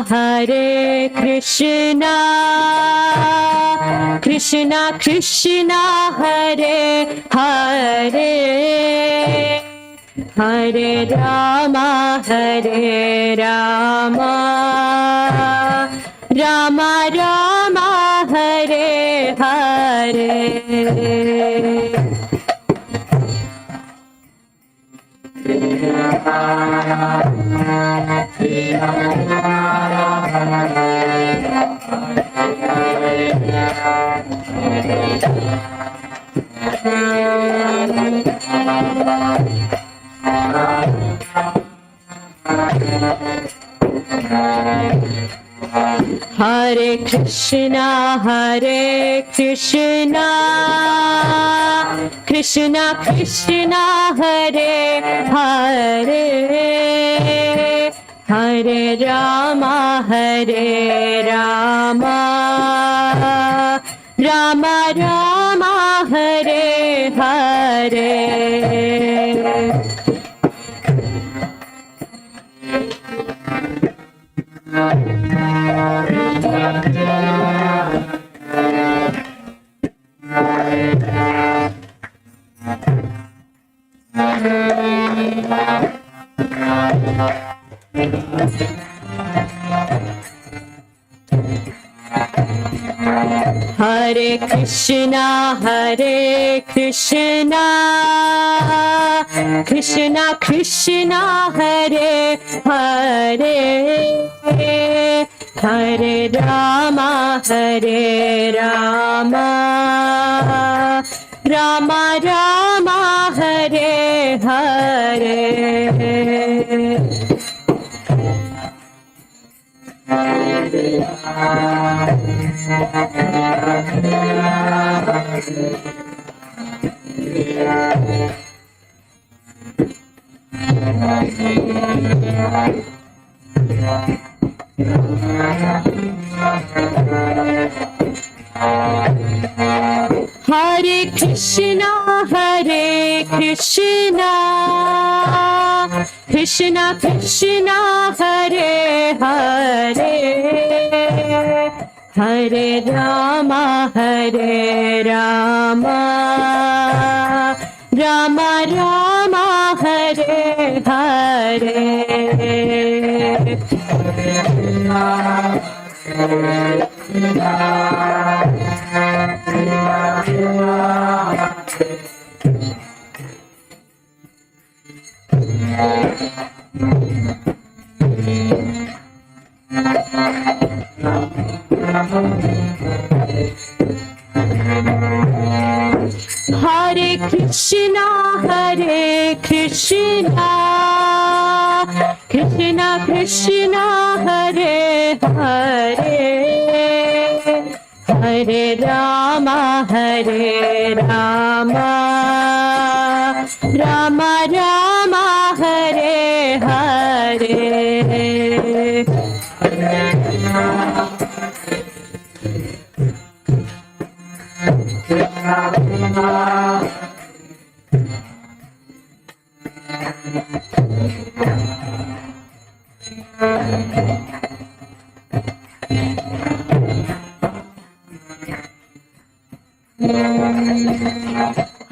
Hare Krishna, Krishna Krishna, Hare Hare, Hare Rama, Rama Rama, Hare Hare. Hare Krishna, Krishna Krishna, Hare Hare, Hare Rama, Rama Rama, Hare Hare. Hare Krishna, Krishna Krishna, Hare Hare, Hare Rama, Rama Rama, Hare Hare. Hare Krishna, Krishna Krishna, Hare Hare, Hare Rama, Rama Rama, Hare Hare. Hare Krishna, Krishna Krishna, Hare Hare, Hare Rama, Rama Rama, Hare Hare.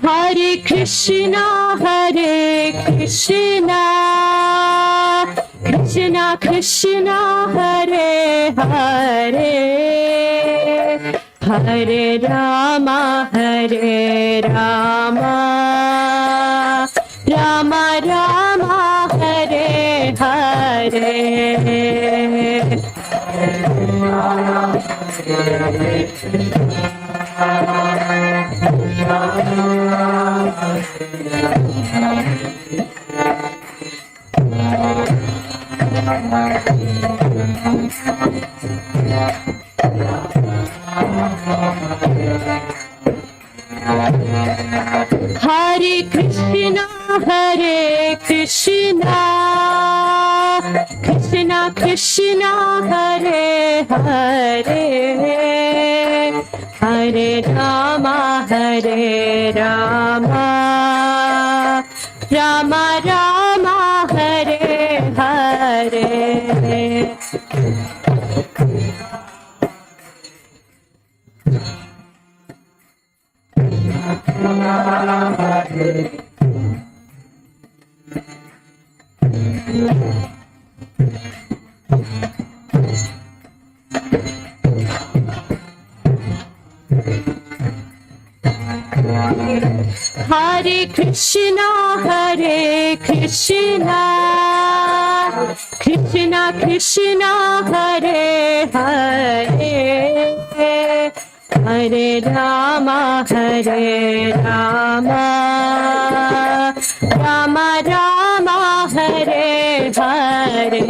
Hare Krishna, Krishna Krishna, Hare Hare, Hare Rama, Rama Rama, Hare Hare. Hare Krishna, Krishna Krishna, Hare Hare Hare Rama Hare Rama Rama Rama Hare Hare Hare Krishna Krishna Krishna Hare Hare Hare Rama Rama Rama Hare Hare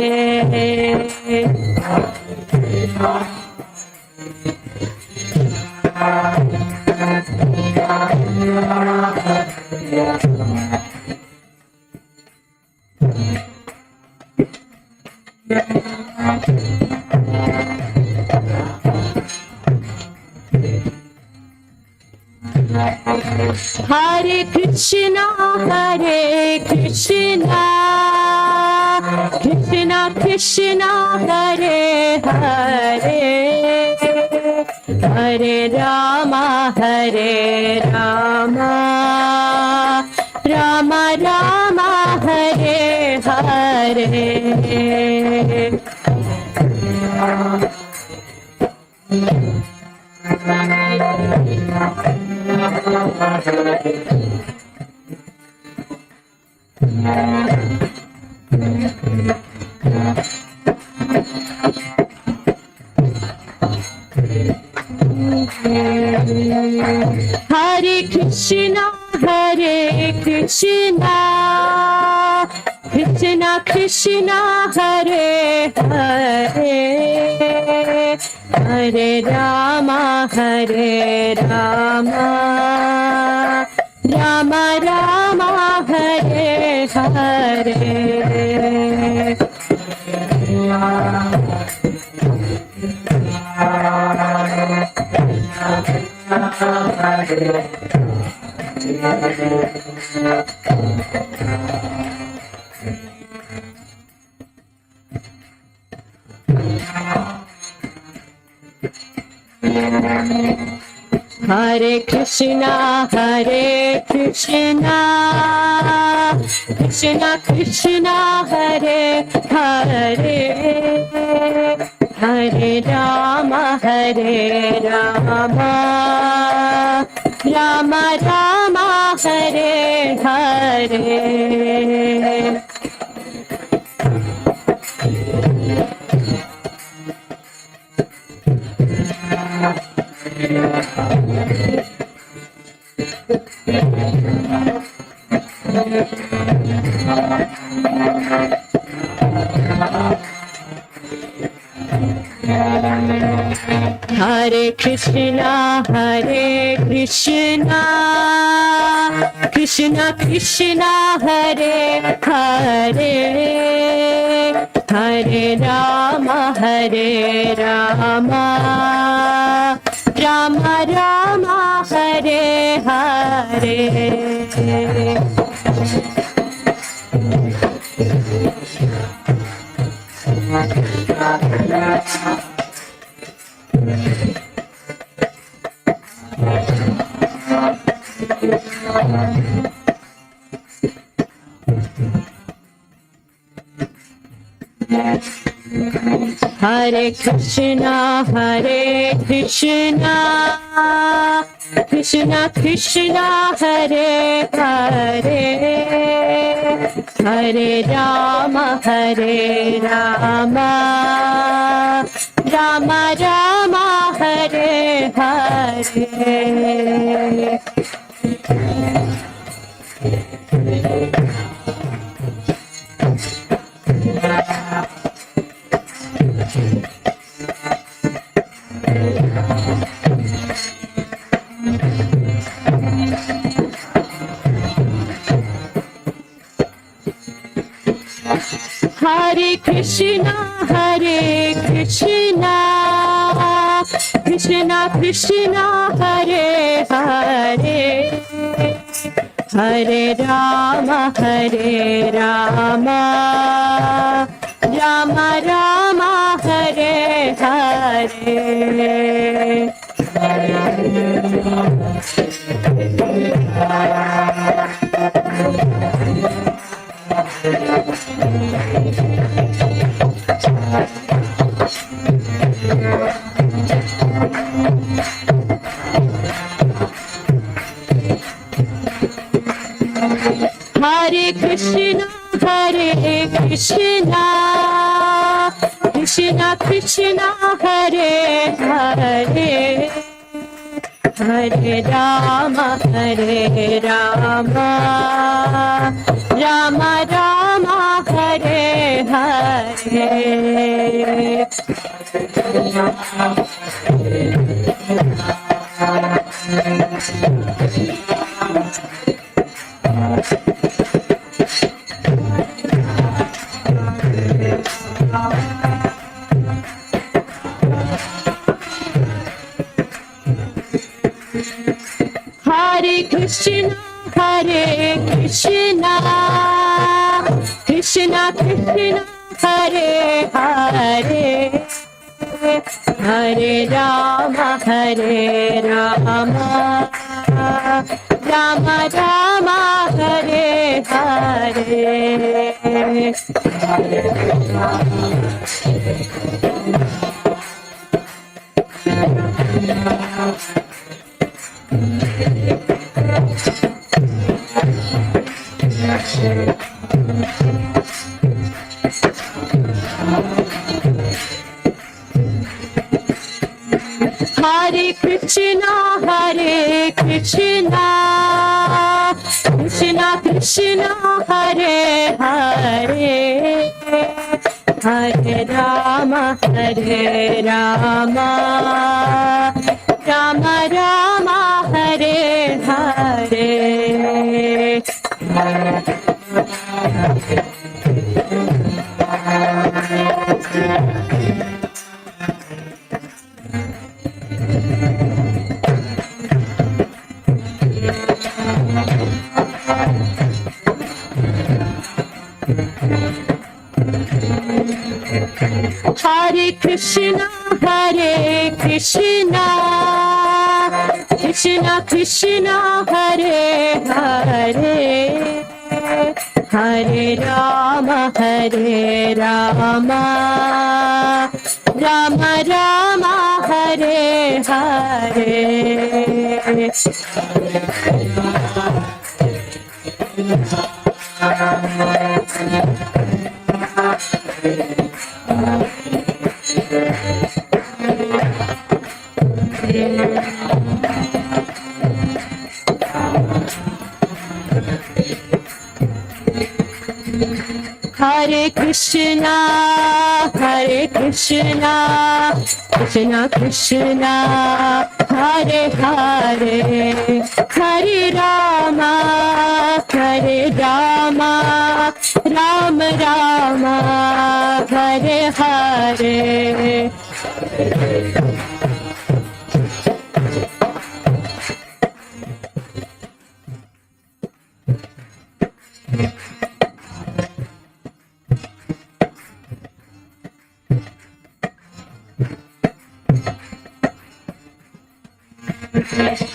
Hare Krishna Krishna Krishna Hare Hare Hare Rama Rama Rama Hare Hare Hare Krishna Krishna Krishna Hare Hare Hare Rama Rama Rama Hare Hare Hare Krishna Krishna Krishna Hare Hare Hare Rama Rama Rama Hare Hare Hare Krishna Krishna Krishna Hare Hare Hare Rama Rama Rama Hare Hare Hare Krishna Krishna Krishna Hare Hare Hare Rama Rama Rama Hare Hare Hare Krishna, Hare Krishna, Krishna Krishna, Hare Hare, Hare Rama, Rama Rama, Hare Hare. Hare Krishna, Hare Krishna, Krishna Krishna, Hare Hare, Hare Rama, Rama Rama, Hare Hare. Hare Krishna, Hare Krishna, Krishna Krishna, Hare Hare, Hare Rama, Rama Rama, Hare Hare. Hare Krishna, Hare Krishna, Krishna Krishna, Hare Hare, Hare Rama, Rama Rama, Hare Hare. Hare Krishna, Hare Krishna, Krishna Krishna, Hare Hare, Hare Rama, Rama Rama, Hare Hare. Hare Krishna, Hare Krishna, Krishna Krishna, Hare Hare, Hare Rama, Rama Rama, Hare Hare.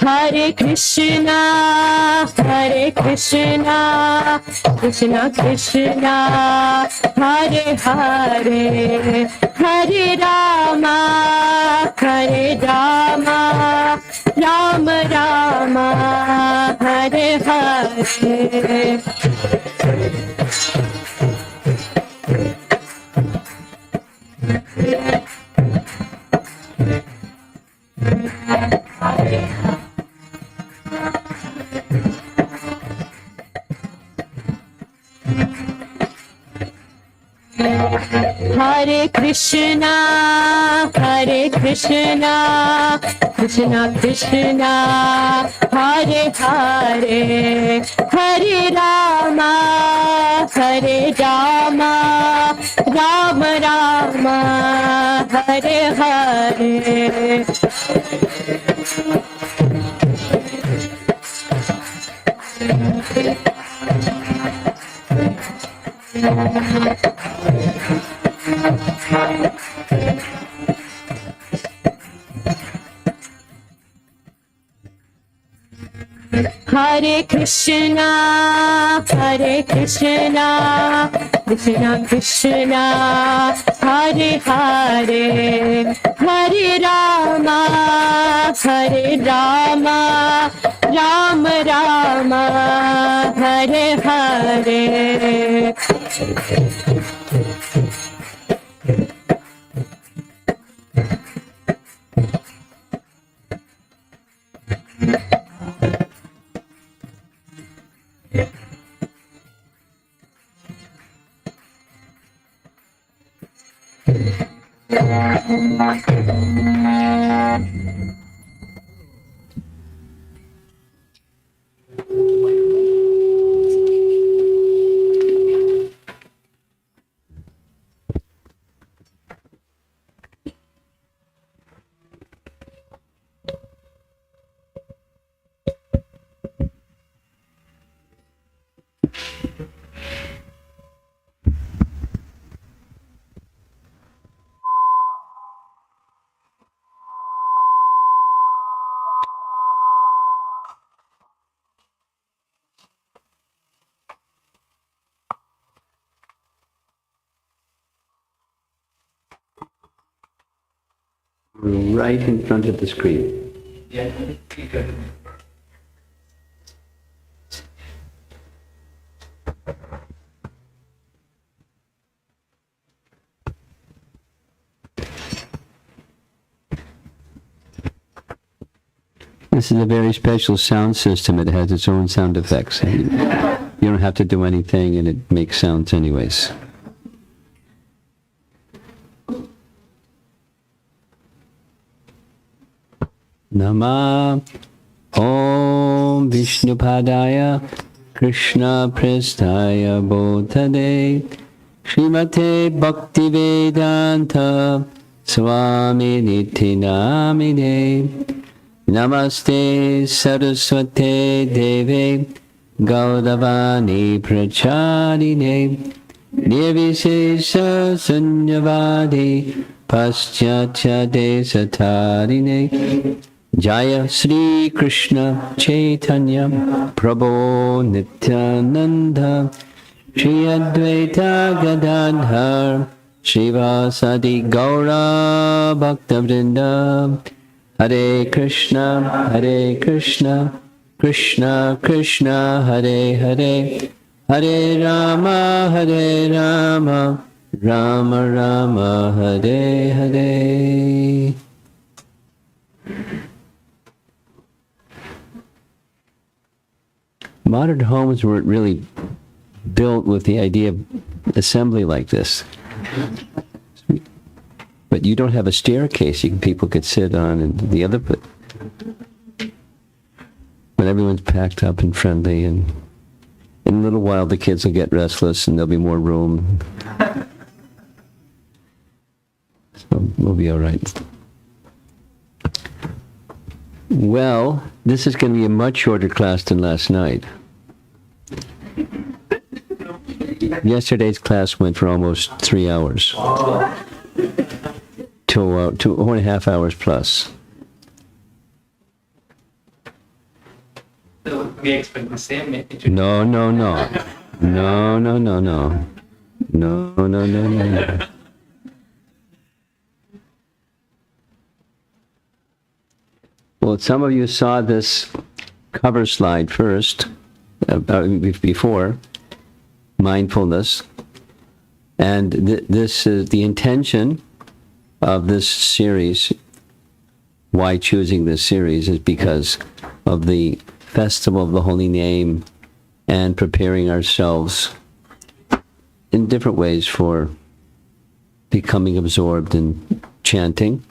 Hare Krishna, Hare Krishna, Krishna Krishna, Hare Hare, Hare Rama, Rama Rama, Hare Hare. Hare Krishna, Hare Krishna, Krishna, Krishna Krishna, Hare Hare, Hare Rama, Hare Rama, Rama Rama, Hare Hare. Hare Krishna, Krishna Krishna, Hare Hare, Hare Rama, Rama Rama, Hare Hare. Right in front of the screen. Yeah, good. This is a very special sound system. It has its own sound effects. You don't have to do anything and it makes sounds anyways. Nama Om Vishnupadaya Krishna Prestaya Bodhade Srimate Bhaktivedanta Swami Niti Namine Namaste Saraswate Deve Gaudavani Pracharine Nirvishesha Sunyavadi Paschatya Desatarine Jaya Sri Krishna Chaitanya Prabhu Nityananda Shri Advaita Gadadhar Srivasadi Gaura Bhaktavrinda Hare Krishna Krishna Krishna Hare Hare Hare Rama Rama Rama Hare Hare. Modern homes weren't really built with the idea of assembly like this. But you don't have a staircase people could sit on, and the other, but everyone's packed up and friendly, and in a little while the kids will get restless and there'll be more room. So we'll be all right. Well, this is going to be a much shorter class than last night. Yesterday's class went for almost 3 hours. 2.5 hours plus. So we expect the same maybe. No. Well, some of you saw this cover slide first, before, mindfulness. And this is the intention of this series. Why choosing this series is because of the Festival of the Holy Name and preparing ourselves in different ways for becoming absorbed in chanting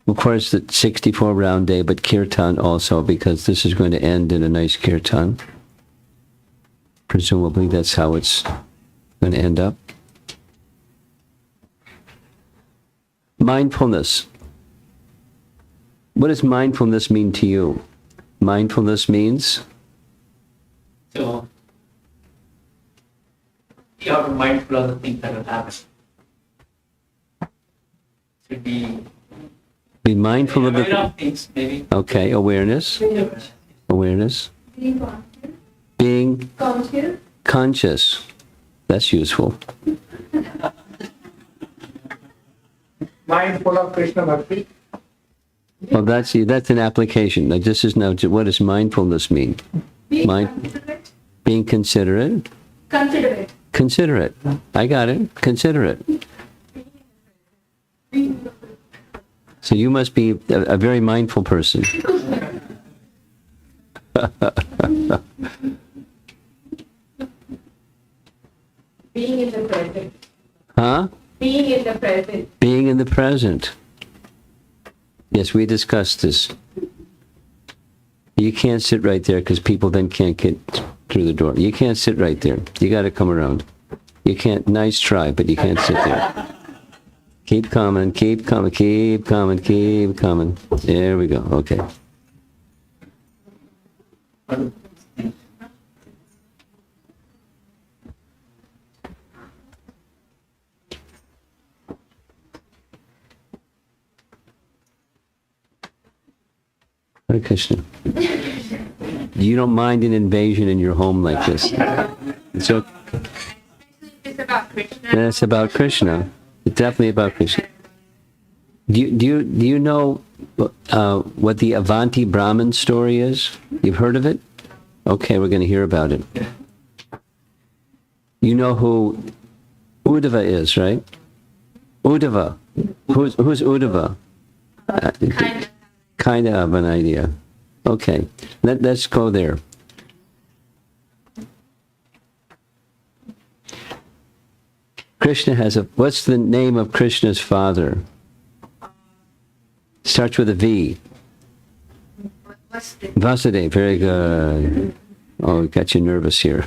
Of course, the 64 round day, but kirtan also, because this is going to end in a nice kirtan. Presumably, that's how it's going to end up. Mindfulness. What does mindfulness mean to you? Mindfulness means? So, you are mindful of the things that will happen. To Be mindful of aware the... of things, maybe. Okay, awareness. Awareness. Being conscious. That's useful. Mindful of Krishna Bhakti. Well, that's an application. Like, this is now, what does mindfulness mean? Being considerate. Considerate. I got it. Considerate. So you must be a very mindful person. Being in the present. Huh? Being in the present. Being in the present. Yes, we discussed this. You can't sit right there because people then can't get through the door. You can't sit right there. You got to come around. You can't. Nice try, but you can't sit there. Keep coming, keep coming, keep coming, keep coming. There we go. Okay. Hare Krishna. You don't mind an invasion in your home like this. So It's about Krishna. it's about Krishna. It's definitely about Krishna. Do you know what the Avanti Brahman story is? You've heard of it? Okay, we're going to hear about it. You know who Udava is, right? Udava. Who's Udava? Kind of an idea. Okay, let's go there. Krishna has what's the name of Krishna's father? Starts with a V. Vasudeva, very good. Oh, got you nervous here.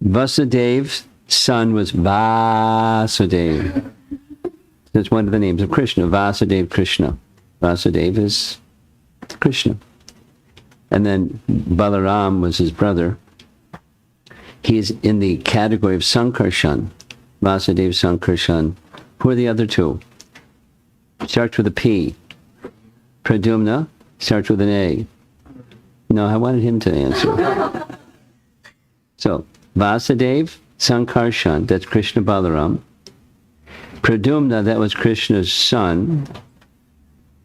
Vasudeva's son was Vasudeva. That's one of the names of Krishna, Vasudeva Krishna. Vasudeva is Krishna. And then Balaram was his brother. He is in the category of Sankarshan. Vasudeva Sankarshan. Who are the other two? Starts with a P. Pradyumna starts with an A. No, I wanted him to answer. So, Vasudeva Sankarshan, that's Krishna Balaram. Pradyumna, that was Krishna's son.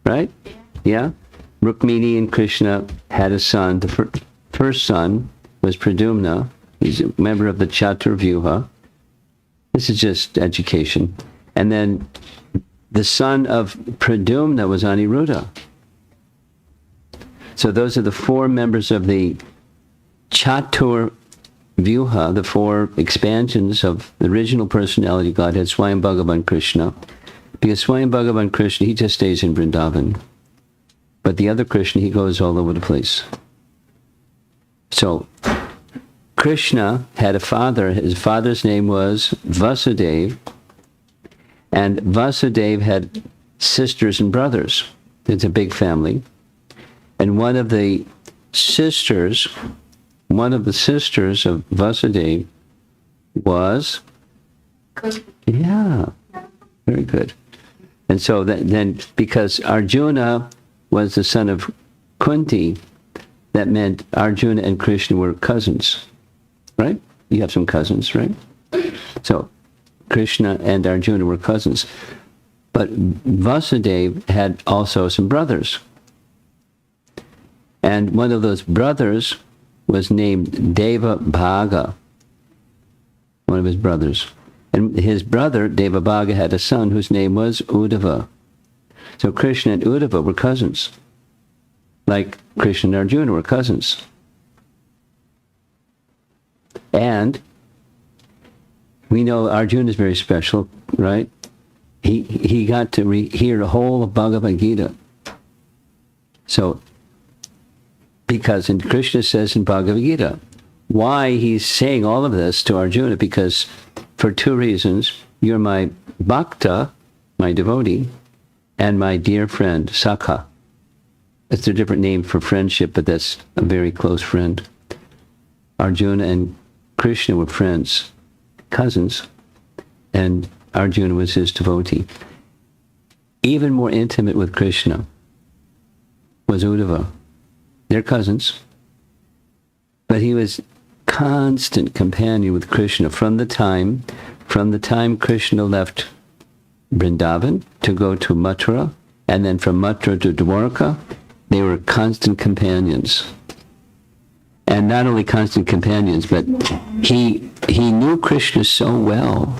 Right? Yeah? Rukmini and Krishna had a son. The first son was Pradyumna. He's a member of the Chaturvyuha. This is just education. And then the son of Pradyumna was Aniruddha. So those are the four members of the Chaturvyuha, the four expansions of the original personality Godhead, Swami Bhagavan Krishna. Because Swami Bhagavan Krishna, he just stays in Vrindavan. But the other Krishna, he goes all over the place. So Krishna had a father. His father's name was Vasudeva. And Vasudeva had sisters and brothers. It's a big family. And one of the sisters of Vasudeva was, yeah, very good. And so then, because Arjuna was the son of Kunti, that meant Arjuna and Krishna were cousins, right? You have some cousins, right? So Krishna and Arjuna were cousins. But Vasudeva had also some brothers. And one of those brothers was named Deva Bhaga, one of his brothers. And his brother, Deva Bhaga, had a son whose name was Udava. So Krishna and Udava were cousins. Like Krishna and Arjuna were cousins. And we know Arjuna is very special, right? he got to hear the whole of Bhagavad Gita. So, because, and Krishna says in Bhagavad Gita, why he's saying all of this to Arjuna, because for two reasons: you're my bhakta, my devotee, and my dear friend, Sakha. It's a different name for friendship, but that's a very close friend. Arjuna and Krishna were friends, cousins, and Arjuna was his devotee. Even more intimate with Krishna was Udava. They're cousins, but he was constant companion with Krishna from the time Krishna left Vrindavan to go to Mathura, and then from Mathura to Dwarka. They were constant companions. And not only constant companions, but he knew Krishna so well,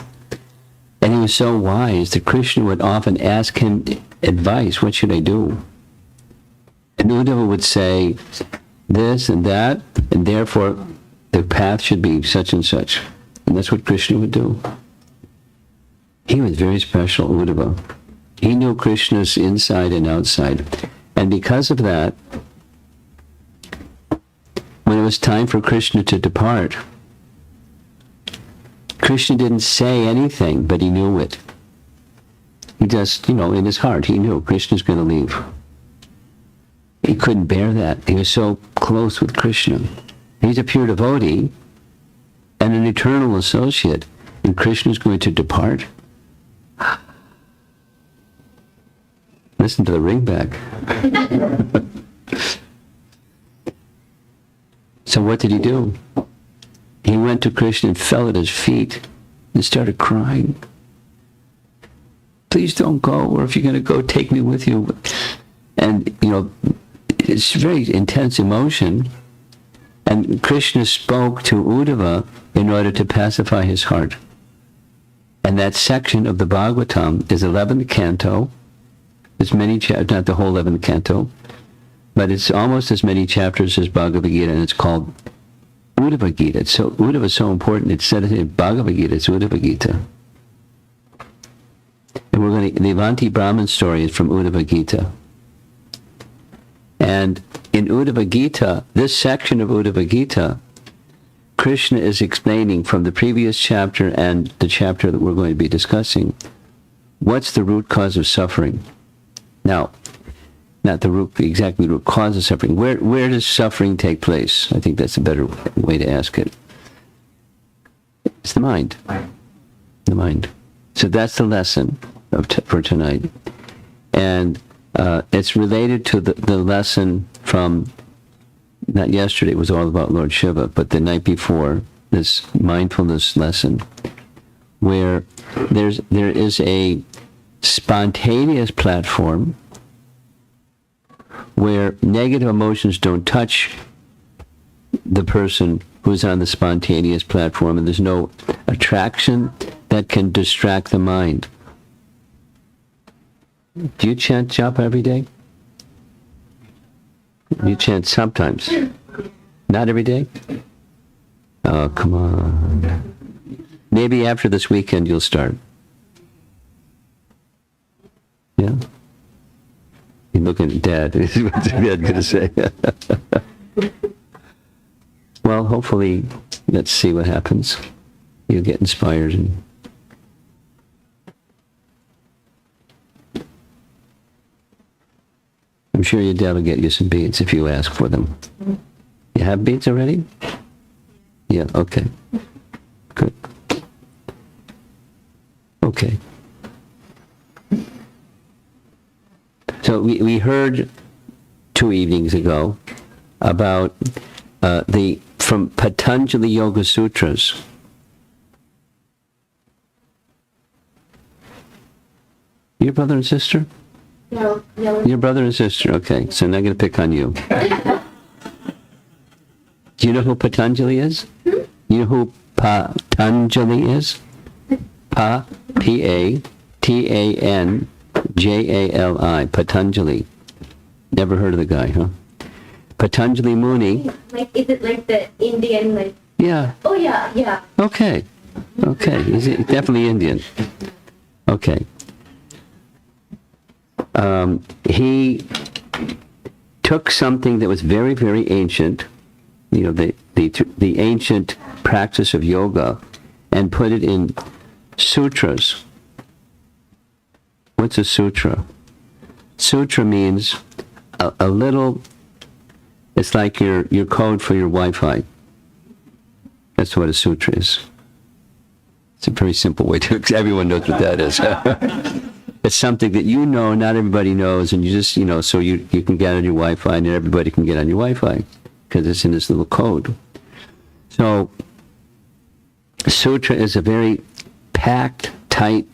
and he was so wise that Krishna would often ask him advice. What should I do? And Udava would say this and that, and therefore the path should be such and such. And that's what Krishna would do. He was very special, Udava. He knew Krishna's inside and outside. And because of that, when it was time for Krishna to depart, Krishna didn't say anything, but he knew it. He just, in his heart, he knew Krishna's going to leave. He couldn't bear that. He was so close with Krishna. He's a pure devotee and an eternal associate, and Krishna's going to depart. Listen to the ringback. So what did he do? He went to Krishna and fell at his feet and started crying. Please don't go, or if you're going to go, take me with you. And, it's very intense emotion. And Krishna spoke to Udava in order to pacify his heart. And that section of the Bhagavatam is 11th canto. It's many chapters, not the whole 11th canto, but it's almost as many chapters as Bhagavad Gita, and it's called Udava Gita. So Udava is so important. It's said in Bhagavad Gita, it's Udava Gita. And the Avanti Brahmana story is from Udava Gita. And in Udava Gita, this section of Udava Gita, Krishna is explaining from the previous chapter and the chapter that we're going to be discussing, what's the root cause of suffering. Now, not the root cause of suffering. Where does suffering take place? I think that's a better way to ask it. It's the mind. The mind. So that's the lesson for tonight. And it's related to the lesson from, not yesterday, it was all about Lord Shiva, but the night before, this mindfulness lesson, where there is a spontaneous platform where negative emotions don't touch the person who's on the spontaneous platform, and there's no attraction that can distract the mind. Do you chant japa every day? You chant sometimes. Not every day? Oh, come on. Maybe after this weekend you'll start. Yeah? You're looking at Dad. What's Dad going to say? Well, hopefully, let's see what happens. You'll get inspired. And I'm sure your dad will get you some beads if you ask for them. You have beads already? Yeah, okay. Good. Okay. So we heard 2 evenings ago about from Patanjali Yoga Sutras. Your brother and sister? No. Your brother and sister, okay. So I'm not going to pick on you. Do you know who Patanjali is? You know who Patanjali is? P-A-T-A-N-J-A-L-I. Patanjali. Never heard of the guy, huh? Patanjali Muni. Is it like the Indian, Yeah. Oh, yeah. Okay. He's definitely Indian. Okay. he took something that was very, very ancient, the ancient practice of yoga, and put it in sutras. What's a sutra? Sutra means a little, it's like your code for your Wi-Fi. That's what a sutra is. It's a very simple way to, everyone knows what that is. It's something that not everybody knows, and you just, so you can get on your Wi-Fi, and everybody can get on your Wi-Fi, because it's in this little code. So, sutra is a very packed, tight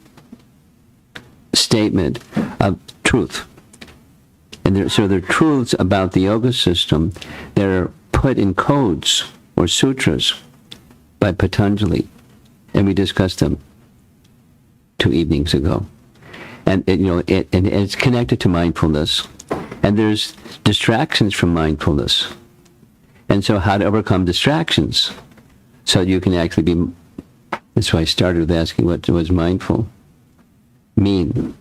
statement of truth. And there are truths about the yoga system that are put in codes or sutras by Patanjali. And we discussed them 2 evenings ago. And it's connected to mindfulness. And there's distractions from mindfulness. And so how to overcome distractions so you can actually be, that's why I started with asking what was mindful mean.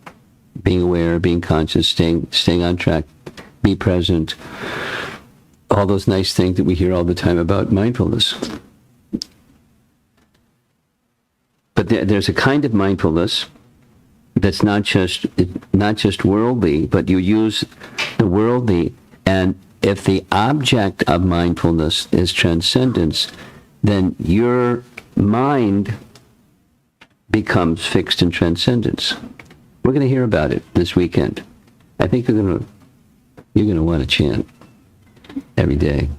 Being aware, being conscious, staying on track, be present. All those nice things that we hear all the time about mindfulness. But there's a kind of mindfulness that's not just worldly, but you use the worldly, and if the object of mindfulness is transcendence, then your mind becomes fixed in transcendence. We're going to hear about it this weekend. I think you're going to want to chant every day.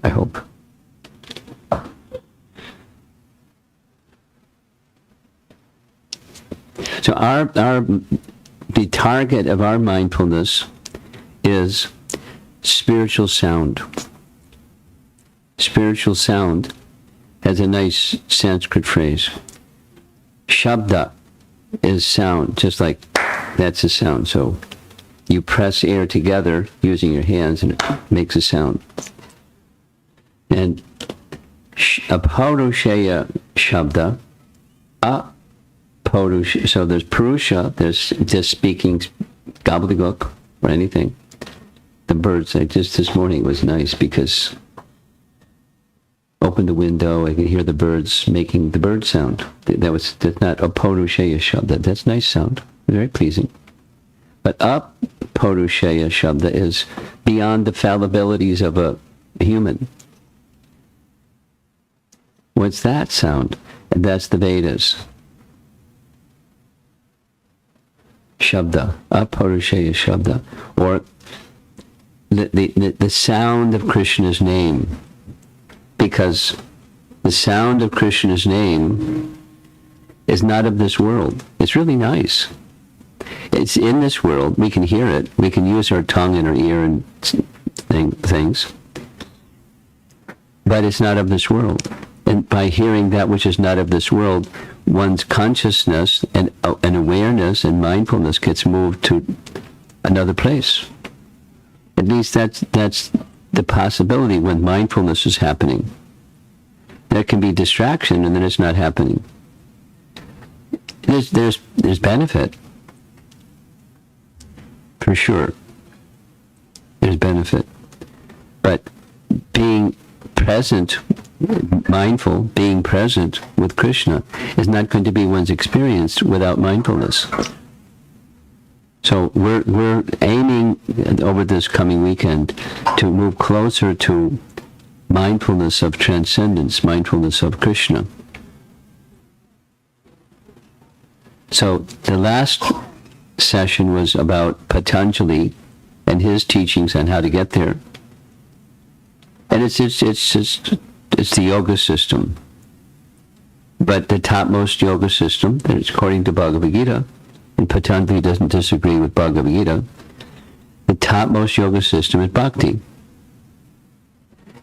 I hope. So the target of our mindfulness is spiritual sound. Spiritual sound has a nice Sanskrit phrase. Shabda is sound, just like that's a sound. So you press air together using your hands and it makes a sound. And apaurushaya shabda, apaurushaya, so there's purusha, there's just speaking gobbledygook or anything. The birds, just this morning was nice because opened the window, I could hear the birds making the bird sound. That's not apaurushaya shabda. That's nice sound, very pleasing. But apaurushaya shabda is beyond the fallibilities of a human. What's that sound? And that's the Vedas. Shabda, apaurushaya shabda, or the sound of Krishna's name. Because the sound of Krishna's name is not of this world. It's really nice. It's in this world. We can hear it. We can use our tongue and our ear and things. But it's not of this world. And by hearing that which is not of this world, one's consciousness and awareness and mindfulness gets moved to another place. At least that's the possibility when mindfulness is happening. There can be distraction and then it's not happening. There's benefit. For sure. There's benefit. But being present, mindful, being present with Krishna is not going to be one's experience without mindfulness. So we're aiming over this coming weekend to move closer to mindfulness of transcendence, mindfulness of Krishna. So the last session was about Patanjali and his teachings on how to get there. And it's the yoga system. But the topmost yoga system, according to Bhagavat Gita, and Patanjali doesn't disagree with Bhagavat Gita, the topmost yoga system is bhakti.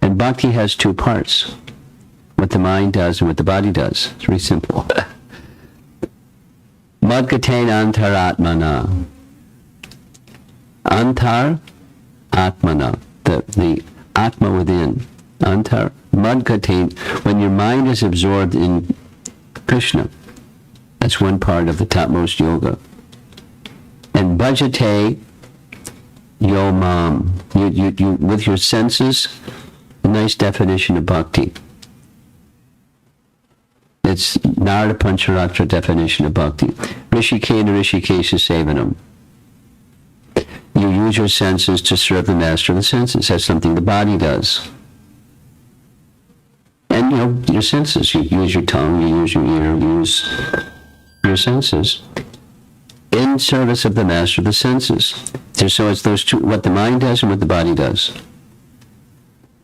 And bhakti has two parts, what the mind does and what the body does. It's very simple. Madgaten antaratmana. Antar atmana, the atma within. Antar, madgaten, when your mind is absorbed in Krishna. That's one part of the topmost yoga. And bhajate yomam. You with your senses, a nice definition of bhakti. It's Narada Pancharatra definition of bhakti. Rishikena Rishikesha Sevanam. You use your senses to serve the master of the senses. That's something the body does. And your senses. You use your tongue, you use your ear, you use your senses in service of the master of the senses. So it's those two, what the mind does and what the body does.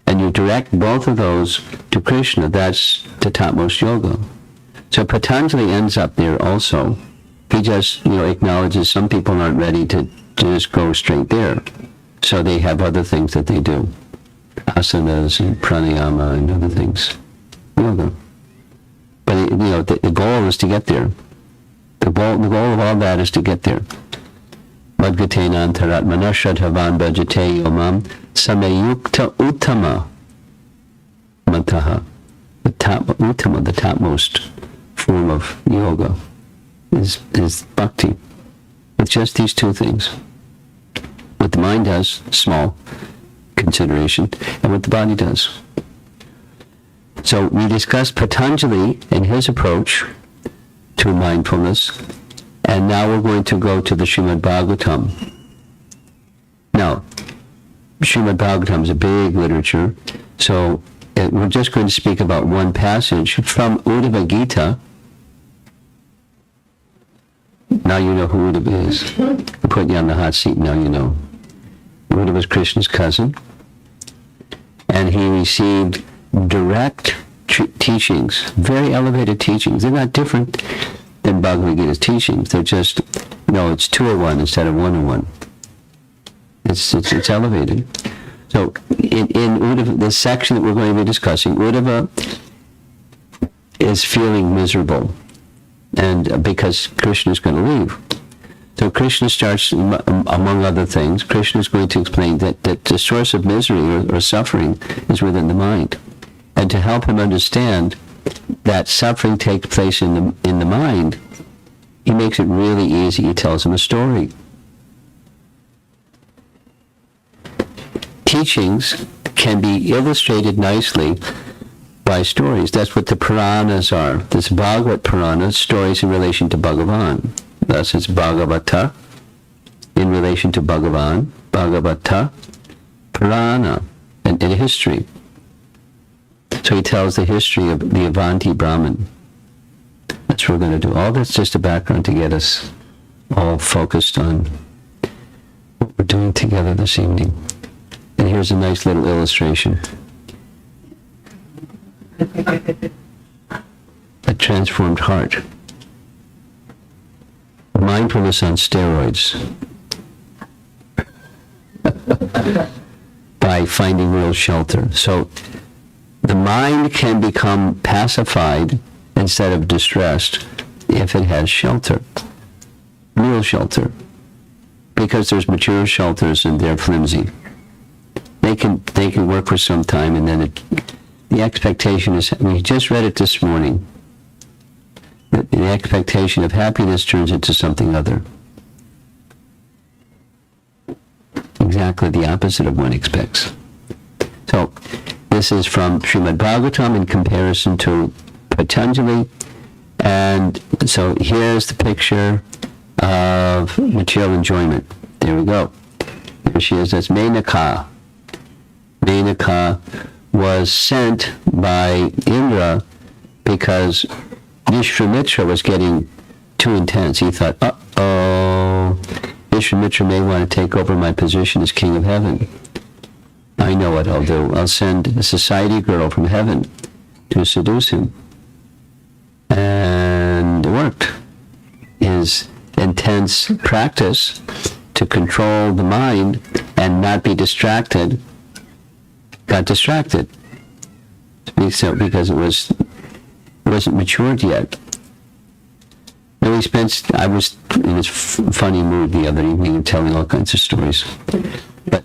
And you direct both of those to Krishna. That's the topmost yoga. So Patanjali ends up there also. He just, acknowledges some people aren't ready to just go straight there. So they have other things that they do. Asanas and pranayama and other things. Yoga. But, the goal is to get there. The goal of all that is to get there. Madgatena antaratmana shadhavan bhajate yomam sameyukta uttama mataha. The topmost form of yoga is bhakti. With just these two things. What the mind does, small consideration, and what the body does. So we discussed Patanjali and his approach to mindfulness, and now we're going to go to the Srimad Bhagavatam. Now, Srimad Bhagavatam is a big literature, so we're just going to speak about one passage from Udava Gita. Now you know who Udava is. I'm putting you on the hot seat, now you know. Udava was Krishna's cousin, and he received direct teachings, very elevated teachings. They're not different than Bhagavad Gita's teachings. They're just, it's 201 instead of 101. It's elevated. So in Udava, the section that we're going to be discussing, Udava is feeling miserable, and because Krishna is going to leave. So Krishna starts, among other things, Krishna is going to explain that the source of misery or suffering is within the mind. And to help him understand that suffering takes place in the mind, he makes it really easy. He tells him a story. Teachings can be illustrated nicely by stories. That's what the Puranas are. This Bhagavat Purana, stories in relation to Bhagavan. Thus it's Bhagavata in relation to Bhagavan, Bhagavata, Purana, and history. So he tells the history of the Avanti Brahmana. That's what we're going to do. All that's just a background to get us all focused on what we're doing together this evening. And here's a nice little illustration. A transformed heart. Mindfulness on steroids. By finding real shelter. So the mind can become pacified instead of distressed if it has shelter. Real shelter. Because there's material shelters and they're flimsy. They can work for some time, and then the expectation is, we just read it this morning, that the expectation of happiness turns into something other. Exactly the opposite of one expects. So, this is from Srimad Bhagavatam in comparison to Patanjali. And so here's the picture of material enjoyment. There we go. There she is. That's Menaka. Menaka was sent by Indra because Vishwamitra was getting too intense. He thought, uh-oh, Vishwamitra may want to take over my position as king of heaven. I know what I'll do. I'll send a society girl from heaven to seduce him. And it worked. His intense practice to control the mind and not be distracted got distracted. Because it wasn't matured yet. And I was in this funny mood the other evening and telling all kinds of stories. But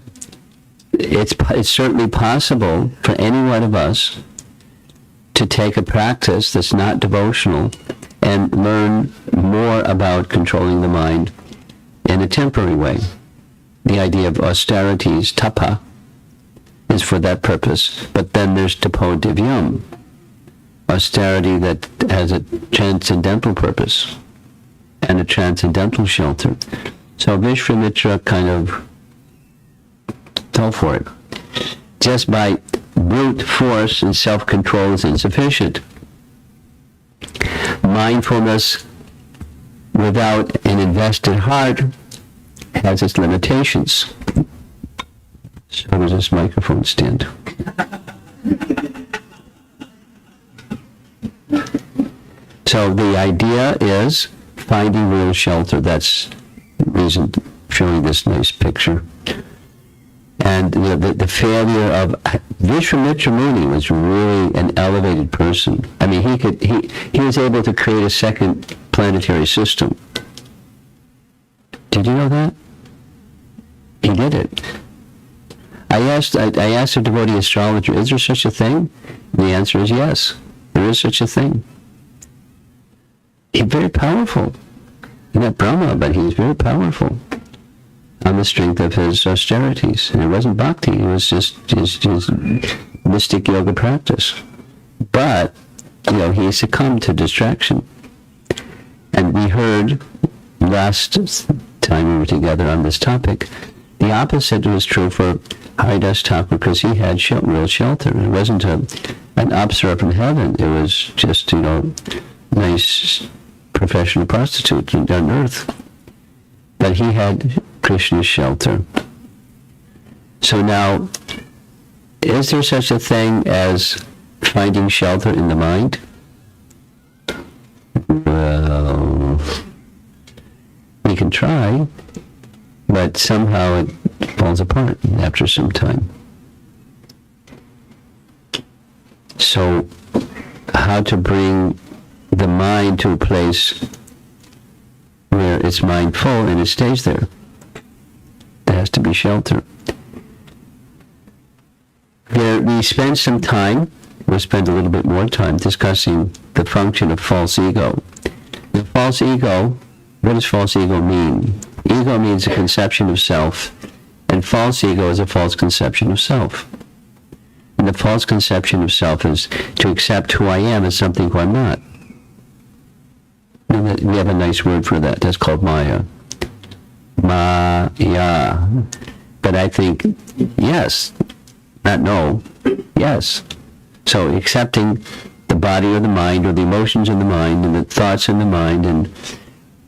it's certainly possible for any one of us to take a practice that's not devotional and learn more about controlling the mind in a temporary way. The idea of austerities, tapa, is for that purpose. But then there's tapodivyam, austerity that has a transcendental purpose and a transcendental shelter. So Vishwamitra kind of fell for it. Just by brute force and self-control is insufficient. Mindfulness without an invested heart has its limitations. So does this microphone stand. So the idea is finding real shelter. That's the reason showing this nice picture. And the failure of Vishwamitra Muni was really an elevated person. I mean, he was able to create a second planetary system. Did you know that? He did it. I asked a devotee astrologer, is there such a thing? And the answer is yes, there is such a thing. He's very powerful. He's not Brahma, but he's very powerful on the strength of his austerities. And it wasn't bhakti, it was just his mystic yoga practice. But, he succumbed to distraction. And we heard last time we were together on this topic, the opposite was true for Haridas Thakur, because he had real shelter. It wasn't an apsara from heaven. It was just, nice professional prostitute on earth. But he had Krishna's shelter. So now, is there such a thing as finding shelter in the mind? Well, we can try, but somehow it falls apart after some time. So, how to bring the mind to a place where it's mindful and it stays there? There has to be shelter. We spend some time, we'll spend a little bit more time discussing the function of false ego. The false ego, what does false ego mean? Ego means a conception of self, and false ego is a false conception of self. And the false conception of self is to accept who I am as something who I'm not. And we have a nice word for that. That's called Maya. Maya. But I think, yes, not no, yes. So accepting the body or the mind or the emotions in the mind and the thoughts in the mind and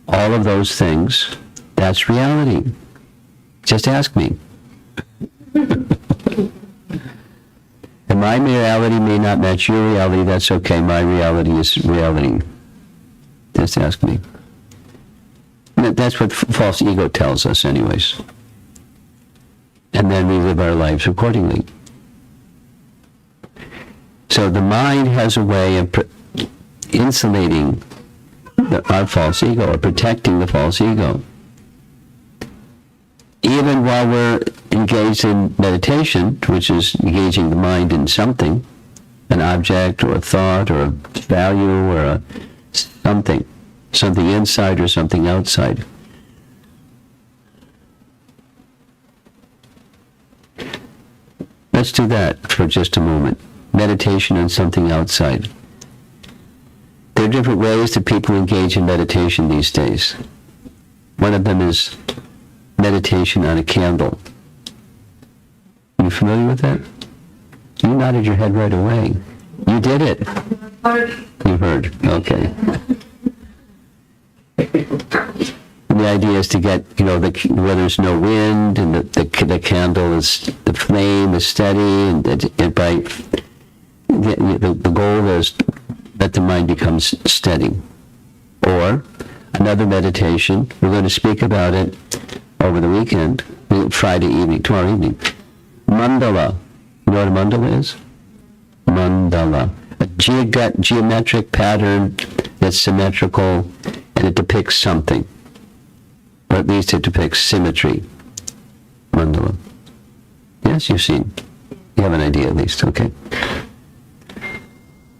all of those things, that's reality. Just ask me. And my reality may not match your reality, that's okay. My reality is reality. Just ask me. That's what false ego tells us anyways. And then we live our lives accordingly. So the mind has a way of insulating our false ego, or protecting the false ego. Even while we're engaged in meditation, which is engaging the mind in something, an object or a thought or a value or a something inside or something outside. Let's do that for just a moment. Meditation on something outside. There are different ways that people engage in meditation these days. One of them is meditation on a candle. Are you familiar with that? You nodded your head right away. You did it. You heard. Okay. And the idea is to get, where there's no wind and the candle is, the flame is steady, and by the goal is that the mind becomes steady. Or another meditation, we're going to speak about it over the weekend, Friday evening, tomorrow evening. Mandala. You know what a mandala is? Mandala. A geometric pattern that's symmetrical, and it depicts something. Or at least it depicts symmetry. Mandala. Yes, you've seen. You have an idea at least, okay.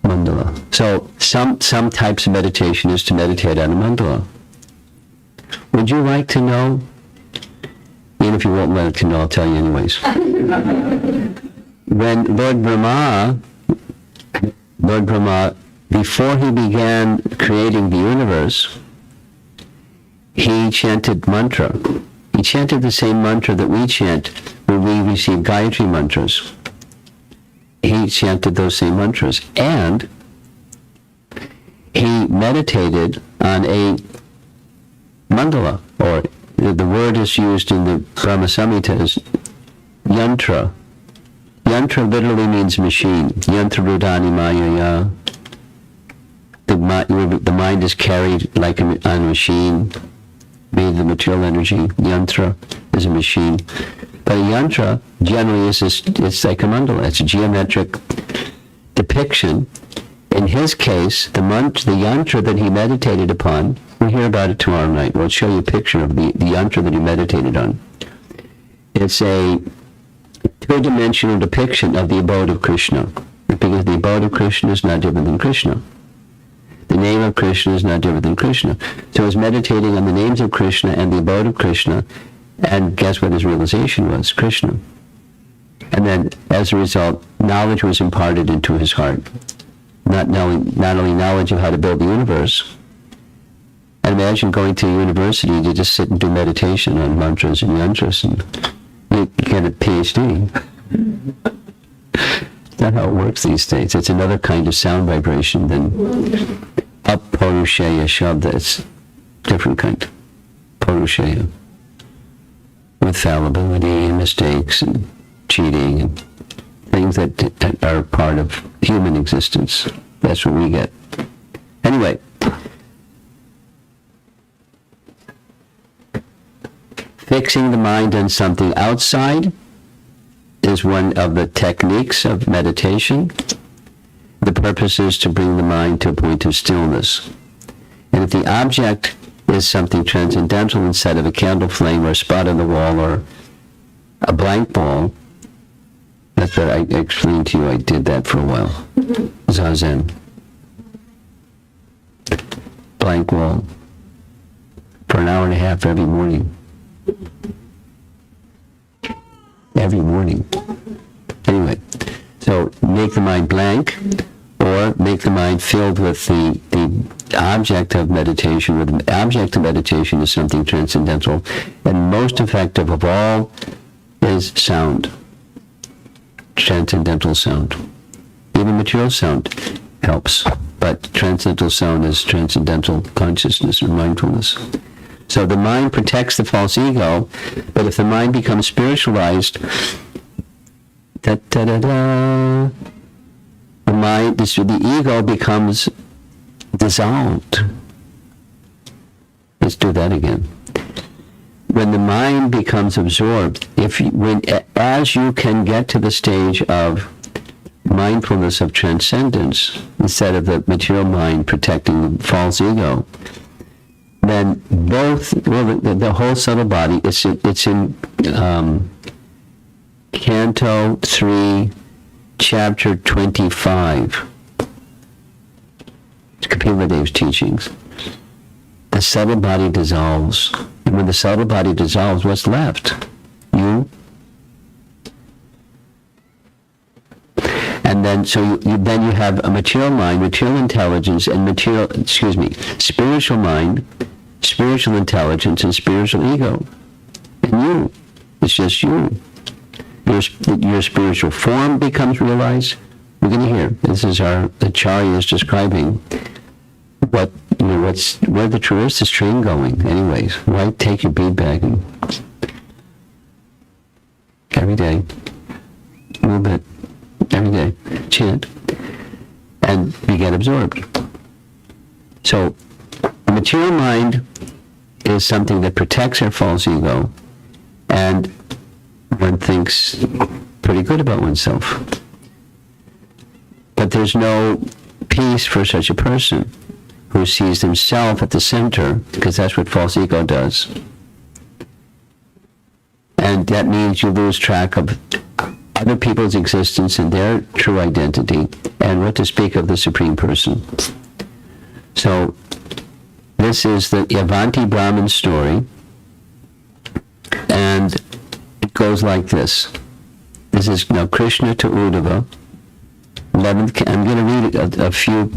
Mandala. So some types of meditation is to meditate on a mandala. Would you like to know if you won't let it to know, I'll tell you anyways. When Lord Brahma, before he began creating the universe, he chanted mantra. He chanted the same mantra that we chant when we receive Gayatri mantras. He chanted those same mantras. And he meditated on a mandala, or the word is used in the Brahma Samhita as yantra. Yantra literally means machine. Yantra rudani mayaya. The mind is carried like on a machine, being the material energy. Yantra is a machine. But a yantra generally it's like a mandala. It's a geometric depiction. In his case, the yantra that he meditated upon, we'll hear about it tomorrow night. We'll show you a picture of the yantra that he meditated on. It's a two-dimensional depiction of the abode of Krishna, because the abode of Krishna is not different than Krishna. The name of Krishna is not different than Krishna. So he was meditating on the names of Krishna and the abode of Krishna, and guess what his realization was? Krishna. And then, as a result, knowledge was imparted into his heart. Not only knowledge of how to build the universe. And imagine going to a university to just sit and do meditation on mantras and yantras, and you get a PhD. It's not how it works these days. It's another kind of sound vibration than Purusheya Shabda. It's different kind. Purusheya. With fallibility and mistakes and cheating and things that are part of human existence. That's what we get. Anyway. Fixing the mind on something outside is one of the techniques of meditation. The purpose is to bring the mind to a point of stillness. And if the object is something transcendental instead of a candle flame or a spot on the wall or a blank ball, that's what I explained to you. I did that for a while. Zazen. Blank wall. For an hour and a half every morning. Every morning. Anyway, so make the mind blank, or make the mind filled with the object of meditation, where the object of meditation is something transcendental, and most effective of all is sound. Transcendental sound. Even material sound helps, but transcendental sound is transcendental consciousness or mindfulness. So the mind protects the false ego, but if the mind becomes spiritualized, the ego becomes dissolved. Let's do that again. When the mind becomes absorbed, as you can get to the stage of mindfulness of transcendence, instead of the material mind protecting the false ego, then the whole subtle body, it's in Canto 3, Chapter 25. It's Kapila Dev's teachings. The subtle body dissolves. And when the subtle body dissolves, what's left? You. And then, so then you have a material mind, material intelligence, and spiritual mind, spiritual intelligence, and spiritual ego. And you. It's just you. Your spiritual form becomes realized. We're going to hear. This is the Acharya is describing where the where's this train going? Anyways, why take your bead bag and every day, a little bit, every day, chant, and you get absorbed. So, the material mind is something that protects our false ego, and one thinks pretty good about oneself. But there's no peace for such a person who sees himself at the center, because that's what false ego does. And that means you lose track of other people's existence and their true identity, and what to speak of the Supreme Person. So, this is the Avanti Brahman story, and goes like this. This is now Krishna to Udava. 11th, I'm going to read a few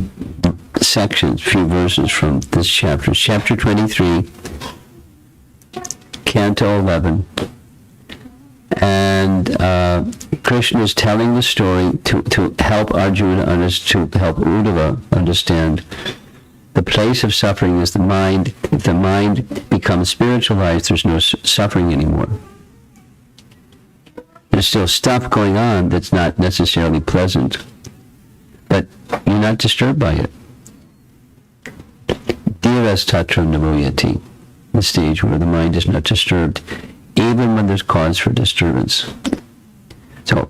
sections, few verses from this chapter. Chapter 23, Canto 11. And Krishna is telling the story to help Arjuna, to help Udava understand the place of suffering is the mind. If the mind becomes spiritualized, there's no suffering anymore. There's still stuff going on that's not necessarily pleasant, but you're not disturbed by it. Dhiras tatra navuyati, the stage where the mind is not disturbed, even when there's cause for disturbance. So,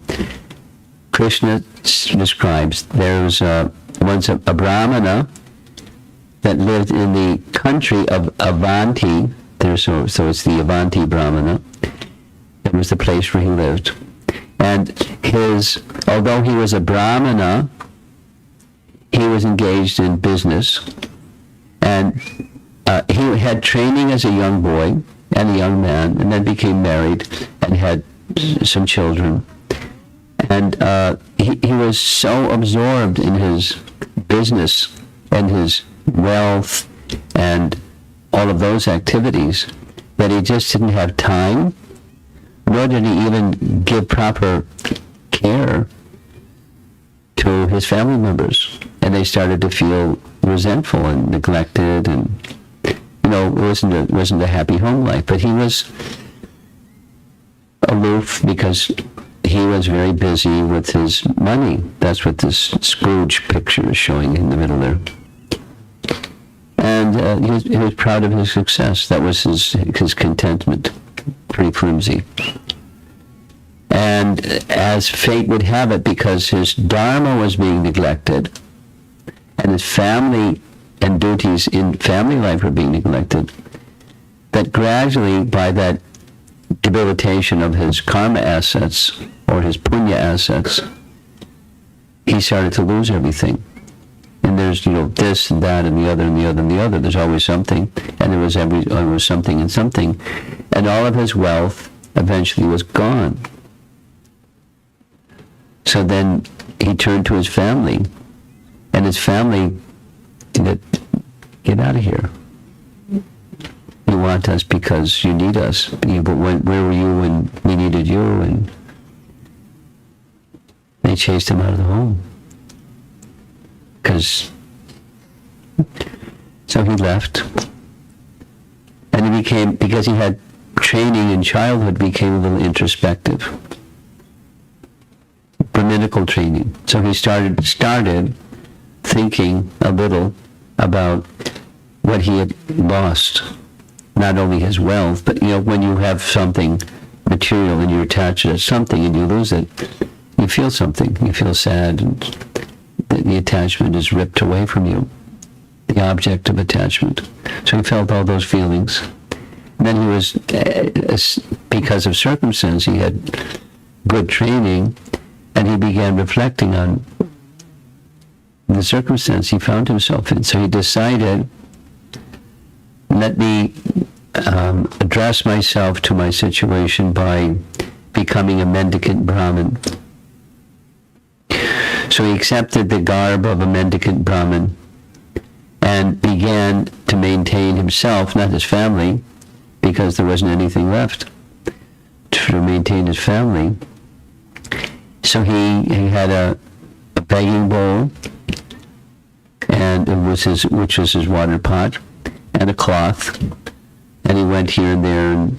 Krishna describes there's once a Brahmana that lived in the country of Avanti. So it's the Avanti Brahmana. It was the place where he lived. And although he was a Brahmana, he was engaged in business. And he had training as a young boy and a young man, and then became married and had some children. And he was so absorbed in his business and his wealth and all of those activities that he just didn't have time, nor did he even give proper care to his family members. And they started to feel resentful and neglected, and it wasn't a happy home life. But he was aloof because he was very busy with his money. That's what this Scrooge picture is showing in the middle there. And he was proud of his success. That was his contentment. Pretty flimsy. And as fate would have it, because his dharma was being neglected, and his family and duties in family life were being neglected, that gradually, by that debilitation of his karma assets or his punya assets, he started to lose everything. And there's this and that and the other and the other and the other. There's always something, and there was something and something, and all of his wealth eventually was gone. So then he turned to his family, and his family said, "Get out of here. You want us because you need us. But where were you when we needed you?" And they chased him out of the home. So he left. And he because he had training in childhood, became a little introspective. Brahminical training. So he started thinking a little about what he had lost. Not only his wealth, but when you have something material and you're attached to something and you lose it, you feel something. You feel sad, and the attachment is ripped away from you. The object of attachment. So he felt all those feelings. And then he was, because of circumstance, he had good training, and he began reflecting on the circumstance he found himself in. So he decided, let me address myself to my situation by becoming a mendicant Brahmin. So he accepted the garb of a mendicant Brahmin and began to maintain himself, not his family, because there wasn't anything left to maintain his family. So he had a begging bowl, and which was his water pot, and a cloth, and he went here and there, and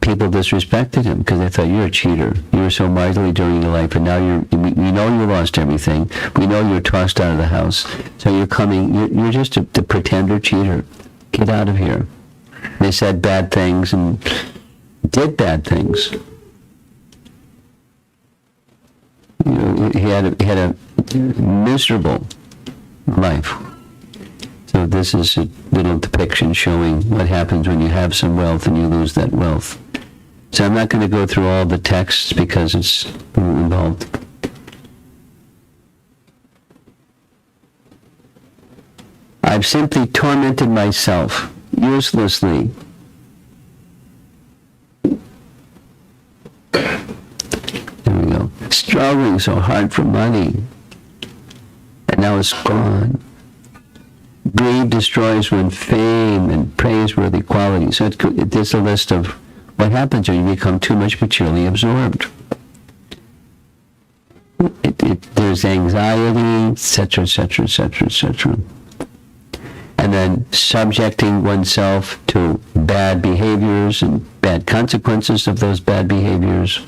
people disrespected him because they thought, "You're a cheater. You were so miserly during your life, and now we know you lost everything. We know you're tossed out of the house. So you're just a pretender cheater. Get out of here." They said bad things and did bad things. He had a miserable life. So this is a little depiction showing what happens when you have some wealth and you lose that wealth. So I'm not going to go through all the texts because it's involved. I've simply tormented myself uselessly struggling so hard for money, and now it's gone. Greed destroys when fame and praiseworthy qualities. So there's a list of what happens when you become too much materially absorbed. There's anxiety, etc., etc., etc., etc. And then subjecting oneself to bad behaviors and bad consequences of those bad behaviors.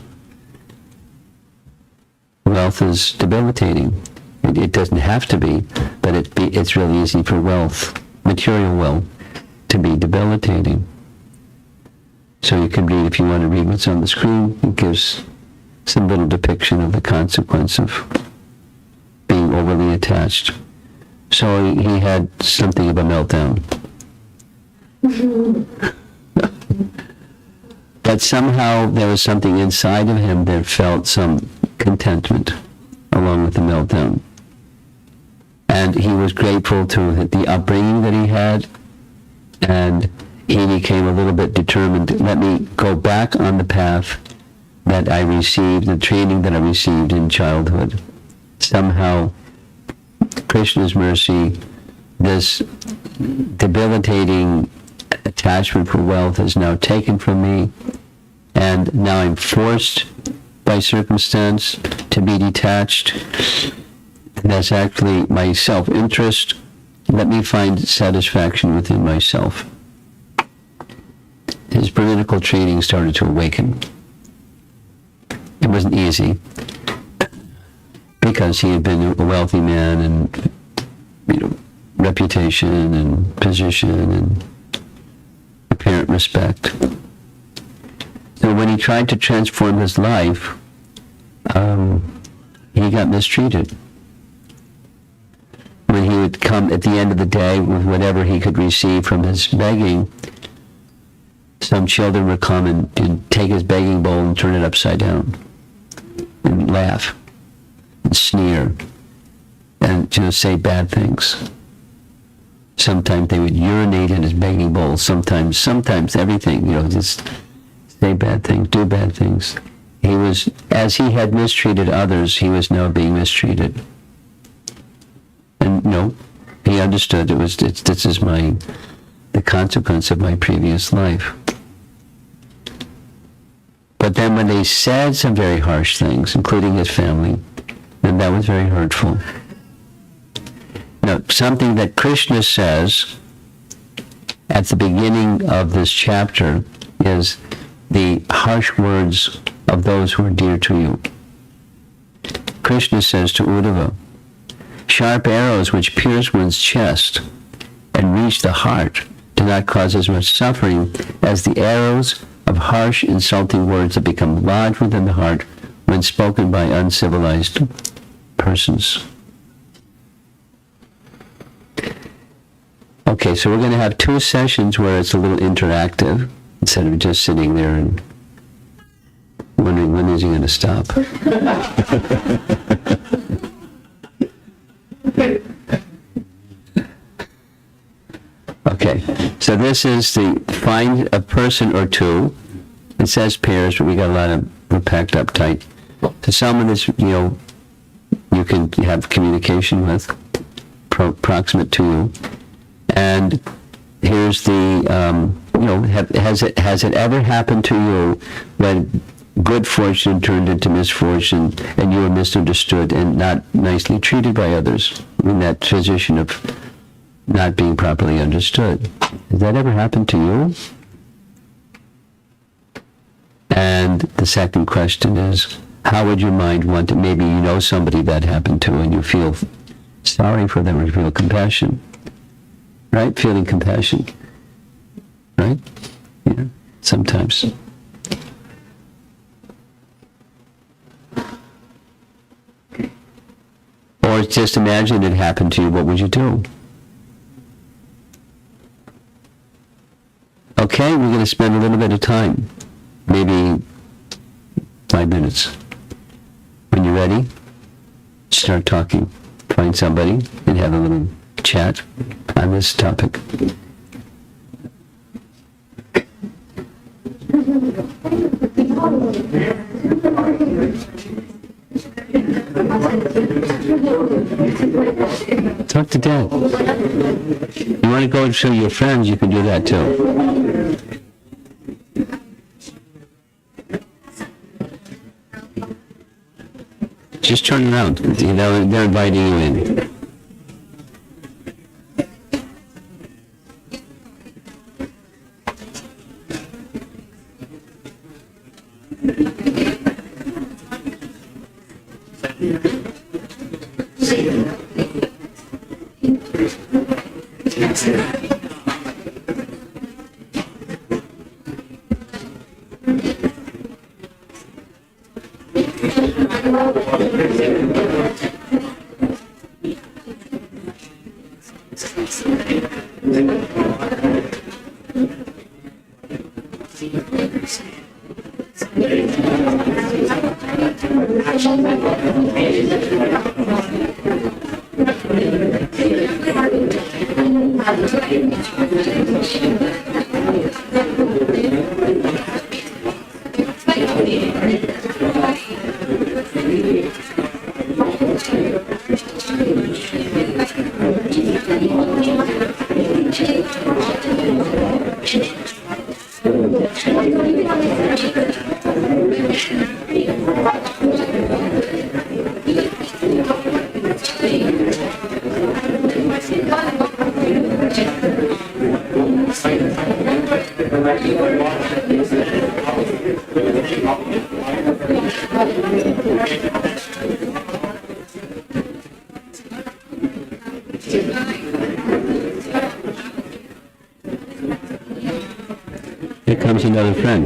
Wealth is debilitating. It doesn't have to be, but it's really easy for wealth, material wealth, to be debilitating. So you can read, if you want to read what's on the screen, it gives some little depiction of the consequence of being overly attached. So he had something of a meltdown. But somehow there was something inside of him that felt some contentment along with the meltdown. And he was grateful to the upbringing that he had, and he became a little bit determined, let me go back on the path that I received, the training that I received in childhood. Somehow, Krishna's mercy, this debilitating attachment for wealth is now taken from me, and now I'm forced by circumstance to be detached. And that's actually my self-interest. Let me find satisfaction within myself. His political training started to awaken. It wasn't easy, because he had been a wealthy man, and reputation and position and apparent respect. So when he tried to transform his life, he got mistreated. When he would come at the end of the day with whatever he could receive from his begging, some children would come and take his begging bowl and turn it upside down and laugh and sneer and say bad things. Sometimes they would urinate in his begging bowl. Sometimes everything, just say bad things, do bad things. He was, as he had mistreated others, he was now being mistreated. And he understood this is the consequence of my previous life. But then when they said some very harsh things, including his family, then that was very hurtful. Now, something that Krishna says at the beginning of this chapter is the harsh words of those who are dear to you. Krishna says to Udava, sharp arrows which pierce one's chest and reach the heart do not cause as much suffering as the arrows of harsh, insulting words that become lodged within the heart when spoken by uncivilized persons. Okay, so we're going to have 2 sessions where it's a little interactive, instead of just sitting there and wondering when is he going to stop. Okay, so this is the find a person or two. It says pairs, but we got a lot of, we're packed up tight. So someone that's, you can have communication with, proximate to you. And here's the, has it ever happened to you when good fortune turned into misfortune and you were misunderstood and not nicely treated by others, in that position of not being properly understood? Has that ever happened to you? And the second question is, how would your mind want to, maybe somebody that happened to and you feel sorry for them or you feel compassion, right? Feeling compassion, right? Yeah, sometimes. Or just imagine it happened to you, what would you do? Okay, we're going to spend a little bit of time, maybe 5 minutes. When you're ready, start talking. Find somebody and have a little chat on this topic. Talk to Dad. You want to go and show your friends, you can do that too. Just turn around. They're inviting you in. Here comes another friend.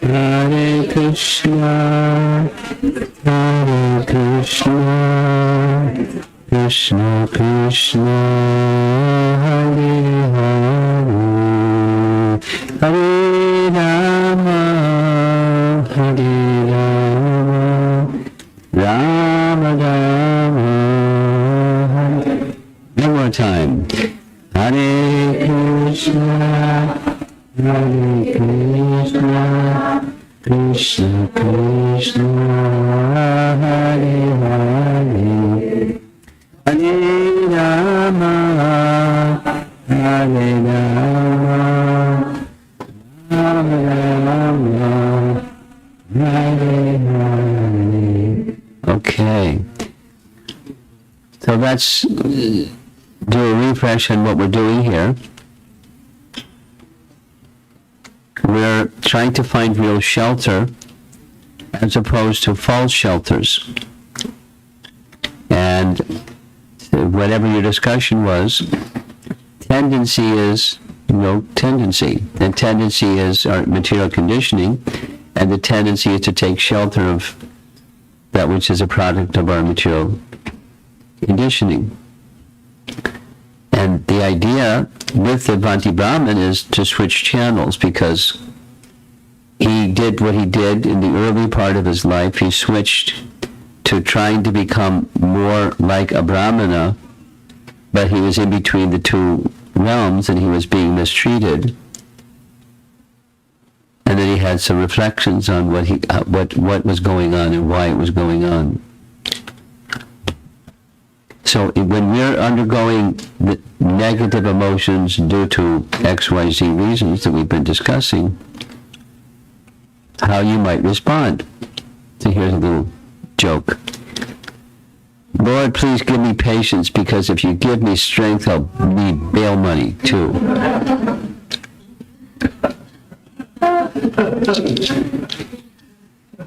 Hare Krishna, Hare Krishna, Krishna Krishna, Hare Hare, Hare Rama, Hare Rama, Rama Rama, Hare. One more time. Hare Krishna, Hare Krishna, Krishna Krishna, Hare Hare, Hare Rama, Hare Rama, Rama Rama, Hare Hare. Okay. So let's do a refresh on what we're doing here. We're trying to find real shelter as opposed to false shelters. And whatever your discussion was, tendency is, tendency. And tendency is our material conditioning, and the tendency is to take shelter of that which is a product of our material conditioning. And the idea with the Avanti Brahmana is to switch channels, because he did what he did in the early part of his life. He switched to trying to become more like a Brahmana, but he was in between the two realms and he was being mistreated. And then he had some reflections on what was going on and why it was going on. So when we're undergoing the negative emotions due to XYZ reasons that we've been discussing, how you might respond. So here's a little joke. Lord, please give me patience, because if you give me strength, I'll need bail money too.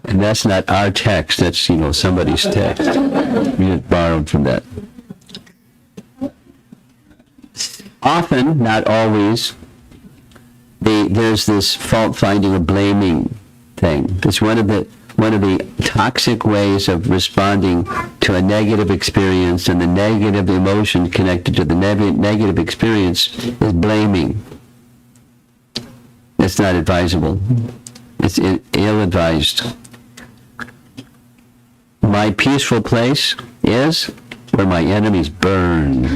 And that's not our text, that's, somebody's text. We just borrowed from that. Often, not always, there's this fault-finding or blaming thing. It's one of the toxic ways of responding to a negative experience, and the negative emotion connected to the negative experience is blaming. It's not advisable. It's ill-advised. My peaceful place is where my enemies burn.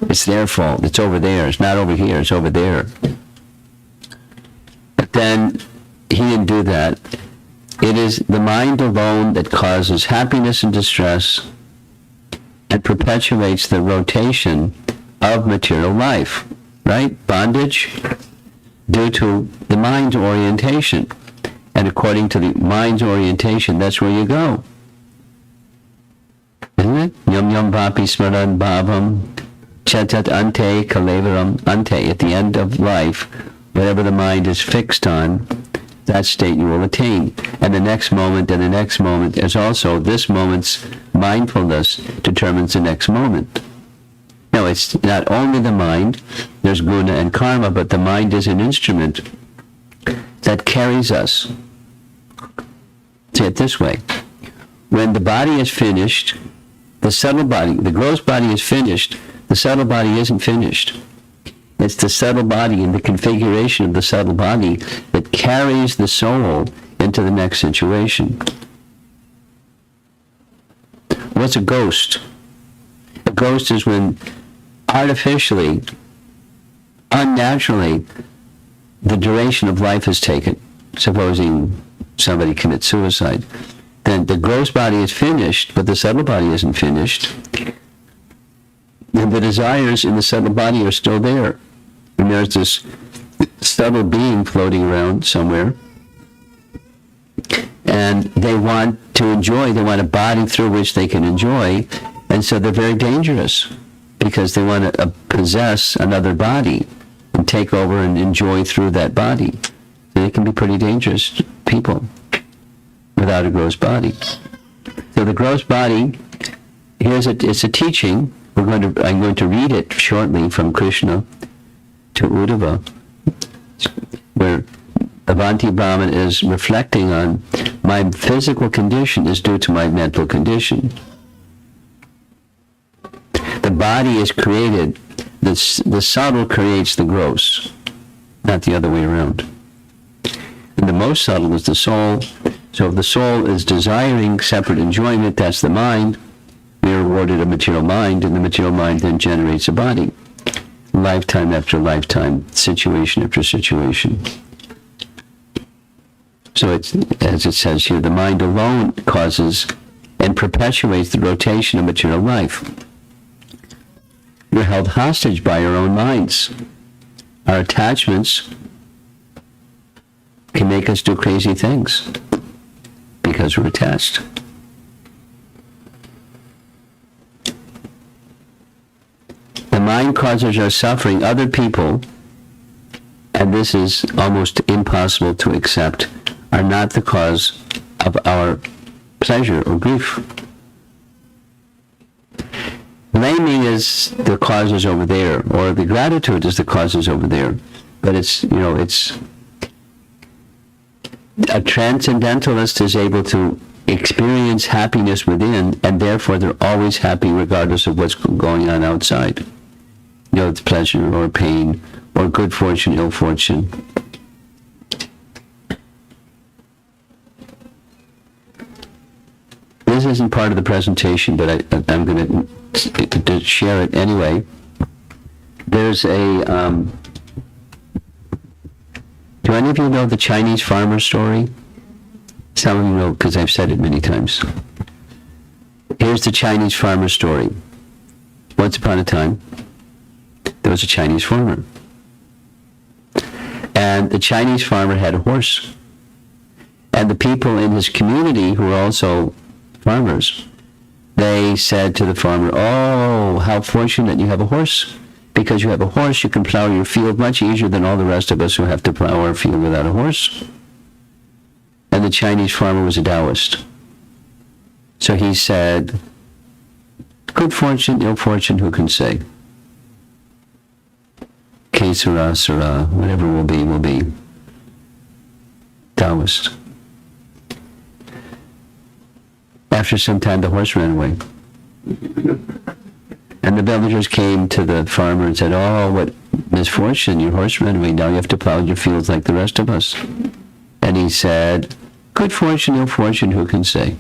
It's their fault. It's over there. It's not over here. It's over there. But then he didn't do that. It is the mind alone that causes happiness and distress and perpetuates the rotation of material life, right? Bondage due to the mind's orientation. And according to the mind's orientation, that's where you go. Isn't it? Yam yam vapi smaran bhavam chatat ante kalevaram ante. At the end of life, whatever the mind is fixed on, that state you will attain. And the next moment and the next moment is also this moment's mindfulness determines the next moment. Now, it's not only the mind, there's guna and karma, but the mind is an instrument that carries us. Say it this way. When the body is finished, the subtle body, the gross body is finished, the subtle body isn't finished. It's the subtle body and the configuration of the subtle body that carries the soul into the next situation. What's a ghost? A ghost is when artificially, unnaturally, the duration of life is taken. Supposing somebody commits suicide. Then the gross body is finished, but the subtle body isn't finished. And the desires in the subtle body are still there. And there's this subtle being floating around somewhere. And they want to enjoy, they want a body through which they can enjoy. And so they're very dangerous because they want to possess another body and take over and enjoy through that body. So they can be pretty dangerous people without a gross body. So the gross body, it's a teaching. I'm going to read it shortly from Krishna to Udava, where Avanti Brahmana is reflecting on my physical condition is due to my mental condition. The body is created, the subtle creates the gross, not the other way around. And the most subtle is the soul. So if the soul is desiring separate enjoyment, that's the mind. We are awarded a material mind, and the material mind then generates a body. Lifetime after lifetime, situation after situation. So it's, as it says here, the mind alone causes and perpetuates the rotation of material life. We're held hostage by our own minds. Our attachments can make us do crazy things because we're attached. The mind causes our suffering. Other people, and this is almost impossible to accept, are not the cause of our pleasure or grief. Blaming is the causes over there, or the gratitude is the causes over there. But it's a transcendentalist is able to experience happiness within, and therefore they're always happy regardless of what's going on outside. It's pleasure or pain, or good fortune, ill fortune. This isn't part of the presentation, but I'm going to share it anyway. There's a... do any of you know the Chinese farmer story? Some of you know, because I've said it many times. Here's the Chinese farmer story. Once upon a time, there was a Chinese farmer. And the Chinese farmer had a horse. And the people in his community, who were also farmers, they said to the farmer, "Oh, how fortunate you have a horse. Because you have a horse, you can plow your field much easier than all the rest of us who have to plow our field without a horse." And the Chinese farmer was a Taoist. So he said, "Good fortune, ill fortune, who can say? Que sera, sera, whatever will be, will be." Taoist. After some time, the horse ran away. And the villagers came to the farmer and said, "Oh, what misfortune, your horse ran away. Now you have to plow your fields like the rest of us." And he said, "Good fortune, ill fortune, who can say?"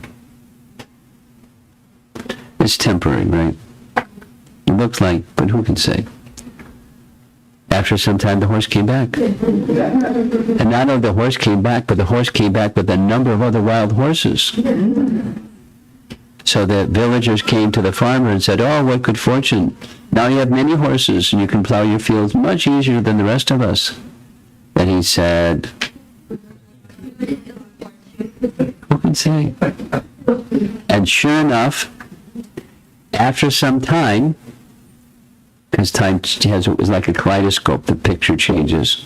It's temporary, right? It looks like, but who can say? After some time, the horse came back. And not only the horse came back, but the horse came back with a number of other wild horses. So the villagers came to the farmer and said, "Oh, what good fortune. Now you have many horses and you can plow your fields much easier than the rest of us." And he said, "Who can say?" And sure enough, after some time, because time is like a kaleidoscope, the picture changes.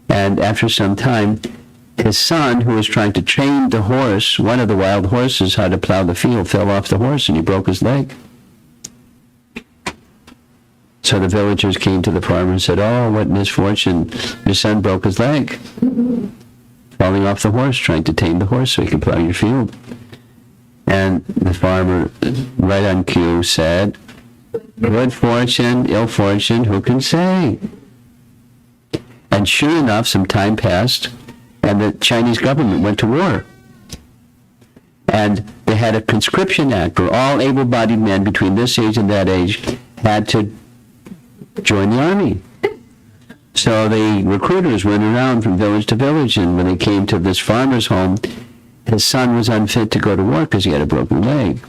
And after some time, his son, who was trying to train the horse, one of the wild horses, how to plow the field, fell off the horse and he broke his leg. So the villagers came to the farmer and said, "Oh, what misfortune. Your son broke his leg. Falling off the horse, trying to tame the horse so he could plow your field." And the farmer, right on cue, said, "Good fortune, ill fortune, who can say?" And sure enough, some time passed, and the Chinese government went to war. And they had a conscription act where all able-bodied men between this age and that age had to join the army. So the recruiters went around from village to village, and when they came to this farmer's home, his son was unfit to go to war because he had a broken leg.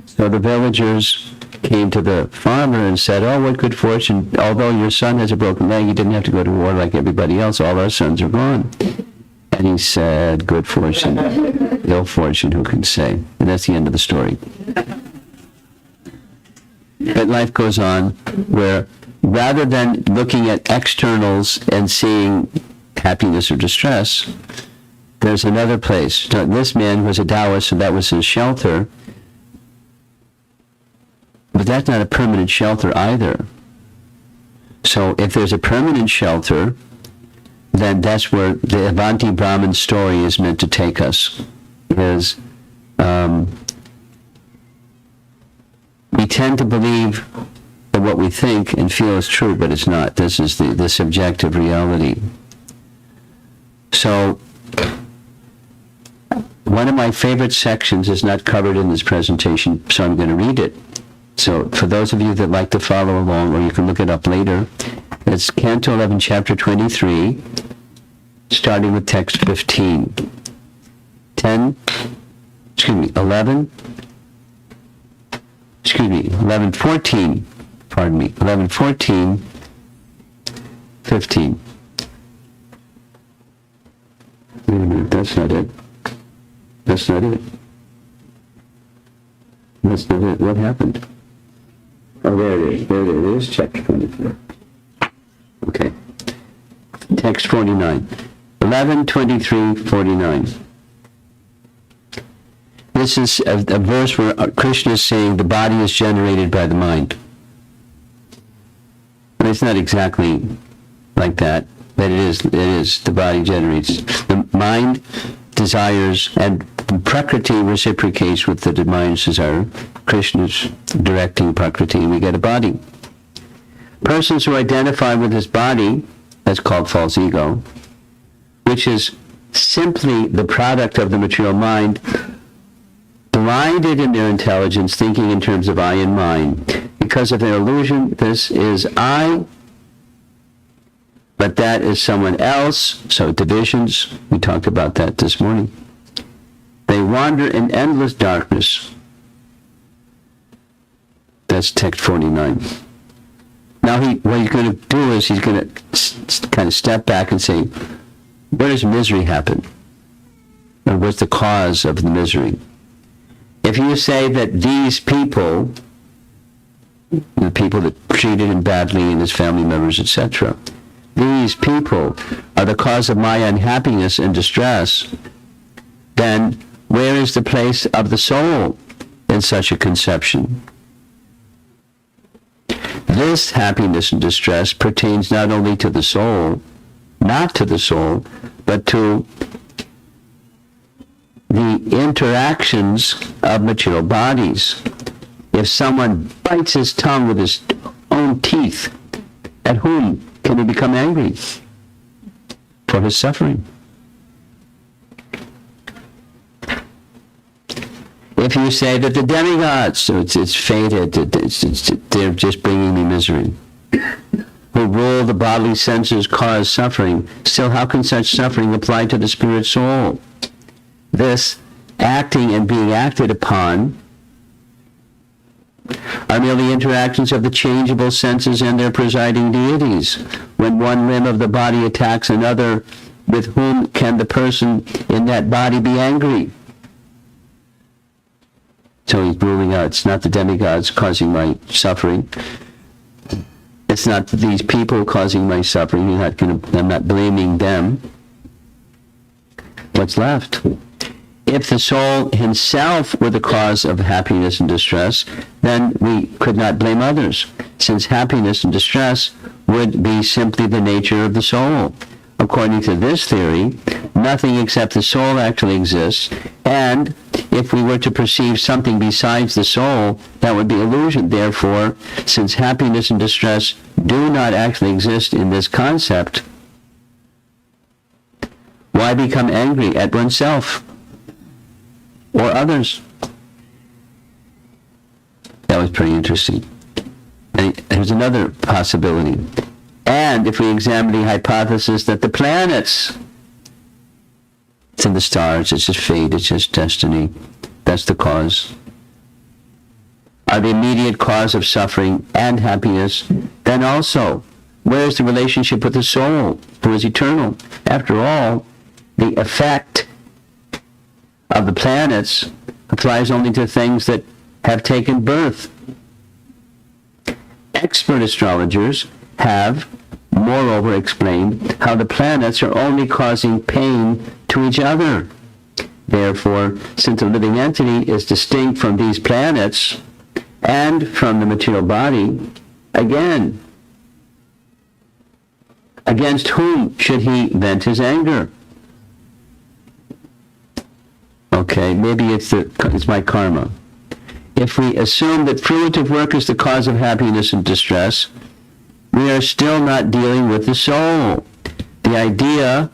So the villagers came to the farmer and said, "Oh, what good fortune. Although your son has a broken leg, he didn't have to go to war like everybody else. All our sons are gone." And he said, "Good fortune, ill fortune, who can say?" And that's the end of the story. But life goes on where rather than looking at externals and seeing happiness or distress, there's another place. This man was a Taoist, so that was his shelter. But that's not a permanent shelter either. So if there's a permanent shelter, then that's where the Avanti Brahman story is meant to take us. Is we tend to believe that what we think and feel is true, but it's not. This is the subjective reality. So one of my favorite sections is not covered in this presentation, so I'm going to read it. So for those of you that like to follow along, or you can look it up later, it's Canto 11, Chapter 23, starting with text 15. 11, 14, 11, 14, 15. Wait a minute, that's not it. That's not it. That's not it. What happened? Oh, there it is. There it is, chapter 24. Okay. Text 49. 11, 23, 49. This is a verse where Krishna is saying the body is generated by the mind. And it's not exactly like that, but it is. The body generates. The mind desires, and Prakriti reciprocates with the mind's desire. Krishna's directing Prakriti, and we get a body. Persons who identify with this body, that's called false ego, which is simply the product of the material mind, blinded in their intelligence, thinking in terms of I and mine. Because of their illusion, this is I, but that is someone else. So divisions, we talked about that this morning. They wander in endless darkness. That's text 49. Now what he's going to do is he's going to kind of step back and say, where does misery happen? Or what's the cause of the misery? If you say that these people, the people that treated him badly and his family members, etc., these people are the cause of my unhappiness and distress, then where is the place of the soul in such a conception? This happiness and distress pertains not only to the soul, not to the soul, but to the interactions of material bodies. If someone bites his tongue with his own teeth, at whom can he become angry? For his suffering. If you say that the demigods, so it's fated, they're just bringing me misery, who rule the bodily senses cause suffering, still how can such suffering apply to the spirit soul? This acting and being acted upon are merely interactions of the changeable senses and their presiding deities. When one limb of the body attacks another, with whom can the person in that body be angry? So he's ruling out, it's not the demigods causing my suffering. It's not these people causing my suffering. I'm not blaming them. What's left? if the soul himself were the cause of happiness and distress, then we could not blame others, since happiness and distress would be simply the nature of the soul. According to this theory, nothing except the soul actually exists, and if we were to perceive something besides the soul, that would be illusion. Therefore, since happiness and distress do not actually exist in this concept, why become angry at oneself or others? That was pretty interesting. And there's another possibility. And if we examine the hypothesis that the planets, it's in the stars, it's just fate, it's just destiny, that's the cause, are the immediate cause of suffering and happiness, then also, where is the relationship with the soul, who is eternal? After all, the effect of the planets applies only to things that have taken birth. Expert astrologers have, moreover, explained how the planets are only causing pain to each other. Therefore, since a living entity is distinct from these planets and from the material body, again, against whom should he vent his anger? Okay, maybe it's my karma. If we assume that fruitive work is the cause of happiness and distress, we are still not dealing with the soul. The idea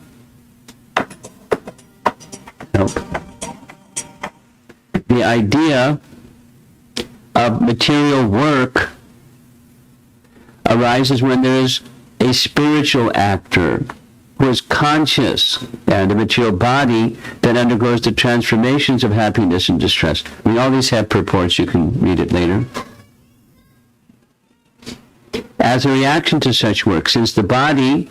of material work arises when there is a spiritual actor who is conscious, and a material body that undergoes the transformations of happiness and distress. I mean, all these have purports. You can read it later. As a reaction to such work, since the body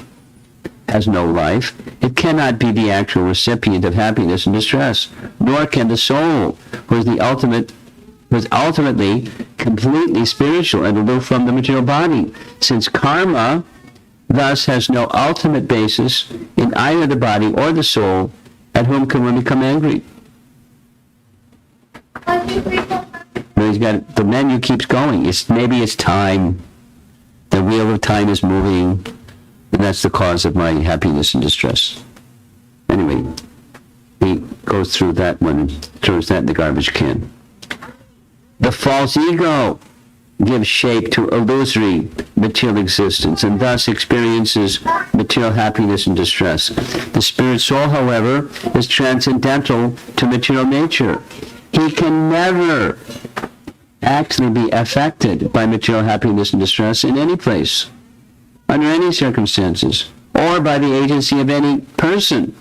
has no life, it cannot be the actual recipient of happiness and distress, nor can the soul, who is ultimately completely spiritual and aloof from the material body, since karma thus has no ultimate basis in either the body or the soul, at whom can one become angry? The menu keeps going. Maybe it's time. The wheel of time is moving, and that's the cause of my happiness and distress. Anyway, he goes through that one and throws that in the garbage can. The false ego gives shape to illusory material existence and thus experiences material happiness and distress. The spirit soul, however, is transcendental to material nature. He can never actually be affected by material happiness and distress in any place, under any circumstances, or by the agency of any person.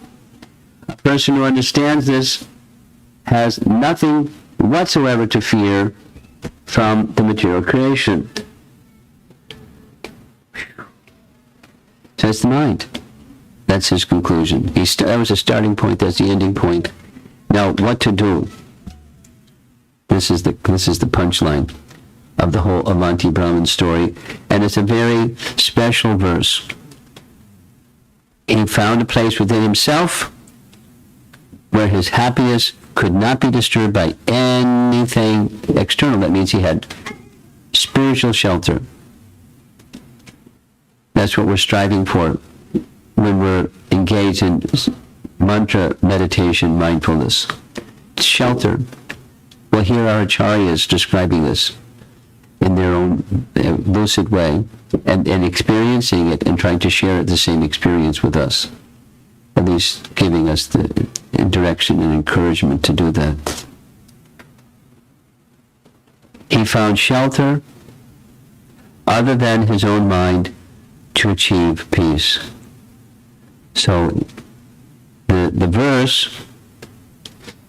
A person who understands this has nothing whatsoever to fear from the material creation. So that's the mind. That's his conclusion. That was a starting point. That's the ending point. Now, what to do? This is the punchline of the whole Avanti Brahmana story, and it's a very special verse. He found a place within himself where his happiness could not be disturbed by anything external. That means he had spiritual shelter. That's what we're striving for when we're engaged in mantra meditation, mindfulness. Shelter. Well, here are acharyas describing this in their own lucid way, and experiencing it and trying to share the same experience with us. At least giving us the direction and encouragement to do that. He found shelter other than his own mind to achieve peace. So the verse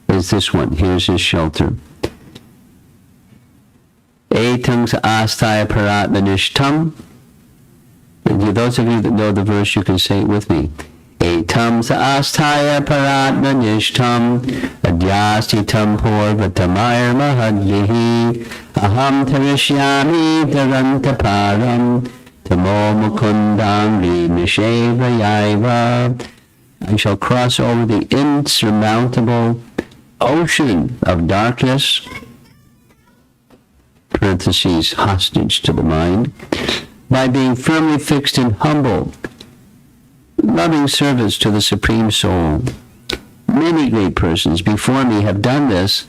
is this one. Here's his shelter. Etang sa astaya paratmanishtam. And those of you that know the verse, you can say it with me. Etam sa asthaya paratmanishtam adyastitam porvatamayar mahadlihi aham tarishyami dharantaparam tamo mukundam vimisheva yaiva. I shall cross over the insurmountable ocean of darkness, parentheses, hostage to the mind, by being firmly fixed in humble, loving service to the Supreme Soul. Many great persons before me have done this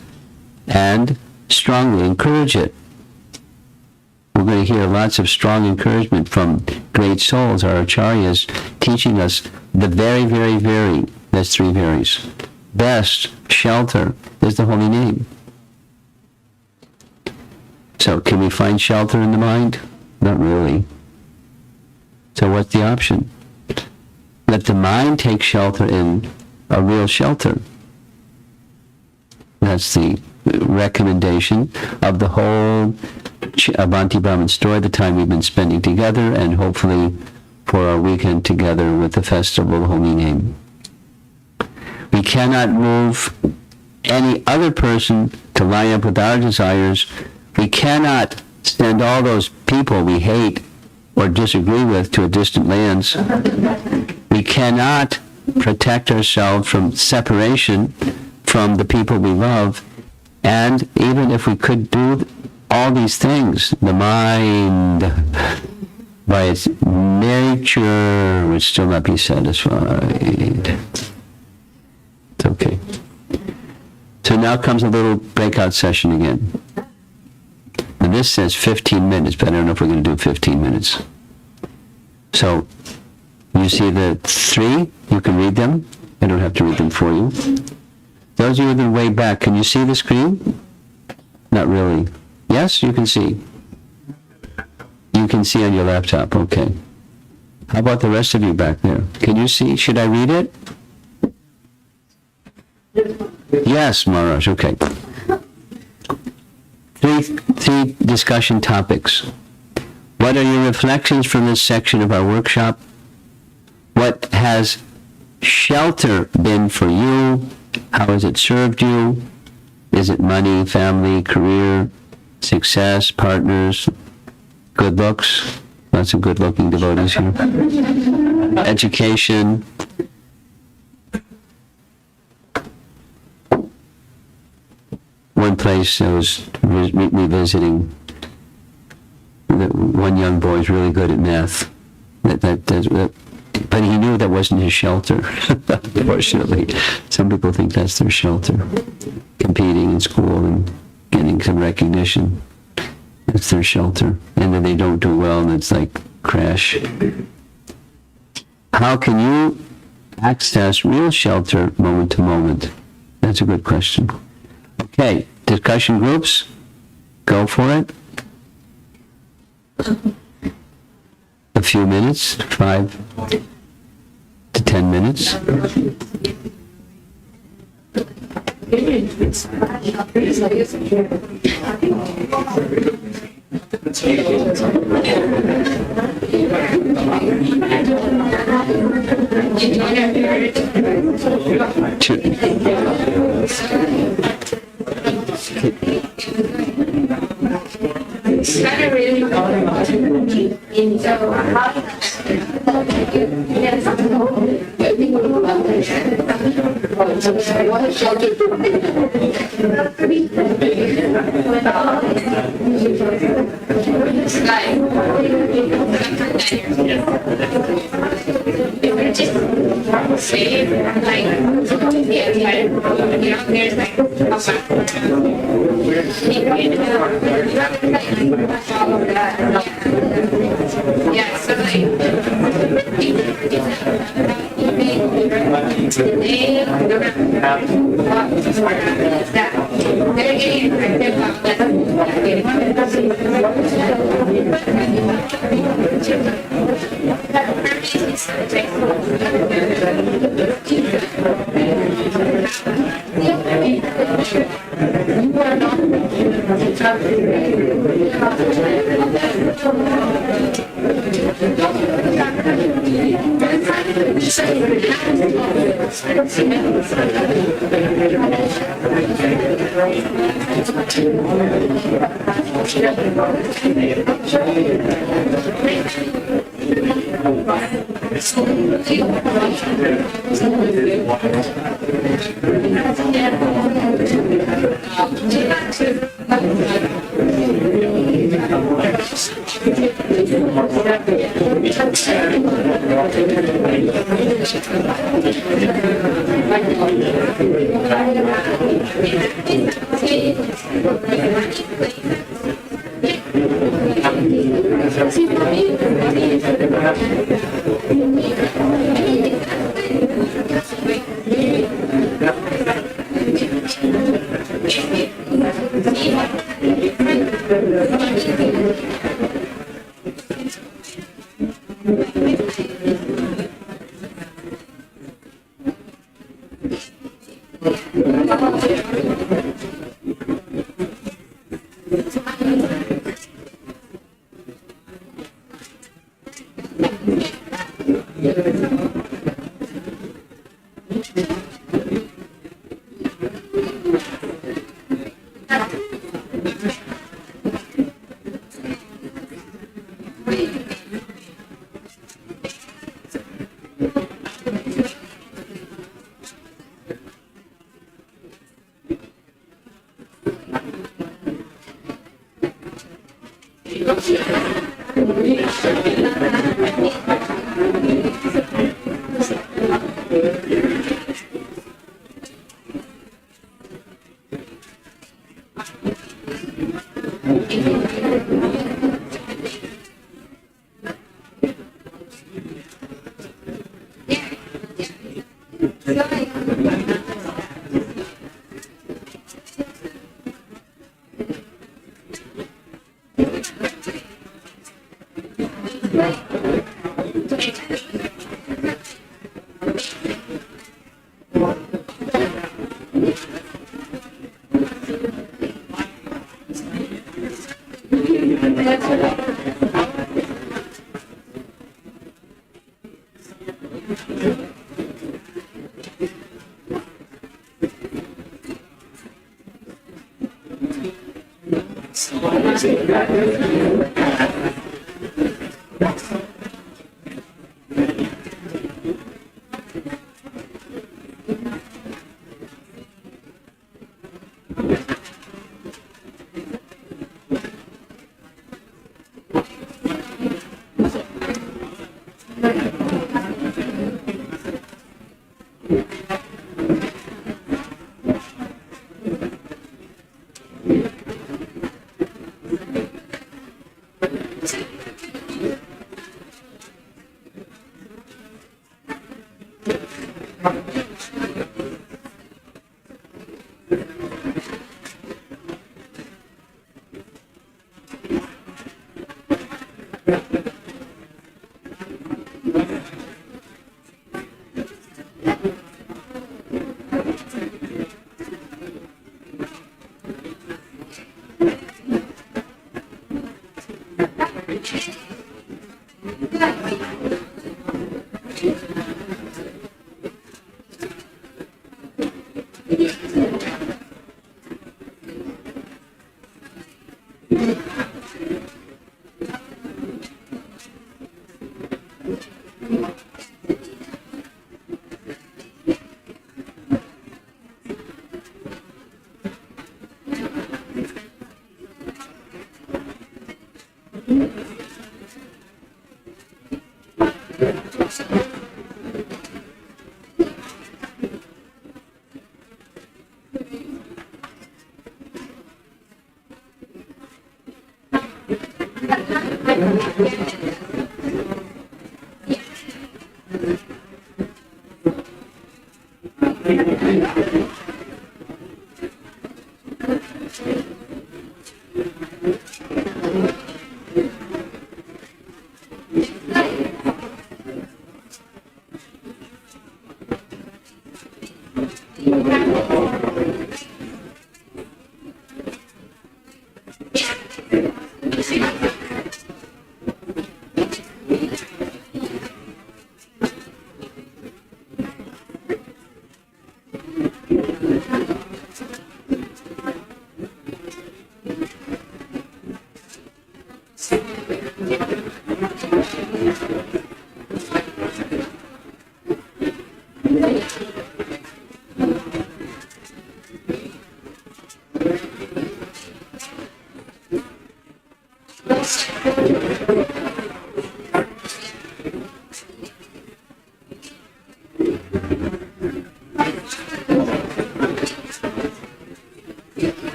and strongly encourage it. We're going to hear lots of strong encouragement from great souls, our acharyas, teaching us the very, very, very, that's three varies, best shelter is the holy name. So can we find shelter in the mind? Not really. So what's the option? Let the mind take shelter in a real shelter. That's the recommendation of the whole Avanti Brahmana story, the time we've been spending together, and hopefully for our weekend together with the Festival of the Holy Name. We cannot move any other person to line up with our desires. We cannot send all those people we hate or disagree with to distant lands. We cannot protect ourselves from separation from the people we love. And even if we could do all these things, the mind, by its nature, would still not be satisfied. It's okay. So now comes a little breakout session again. And this says 15 minutes, but I don't know if we're going to do 15 minutes. So, you see the three? You can read them. I don't have to read them for you. Those of you that are way back, can you see the screen? Not really. Yes, you can see. You can see on your laptop, okay. How about the rest of you back there? Can you see? Should I read it? Yes, Maharaj, okay. Three discussion topics. What are your reflections from this section of our workshop? What has shelter been for you? How has it served you? Is it money, family, career, success, partners, good looks? Lots of good-looking devotees here. Education. One place I was revisiting, one young boy is really good at math. But he knew that wasn't his shelter, unfortunately. Some people think that's their shelter. Competing in school and getting some recognition. That's their shelter. And then they don't do well and it's like crash. How can you access real shelter moment to moment? That's a good question. Okay, discussion groups, go for it. A few minutes, 5 to 10 minutes.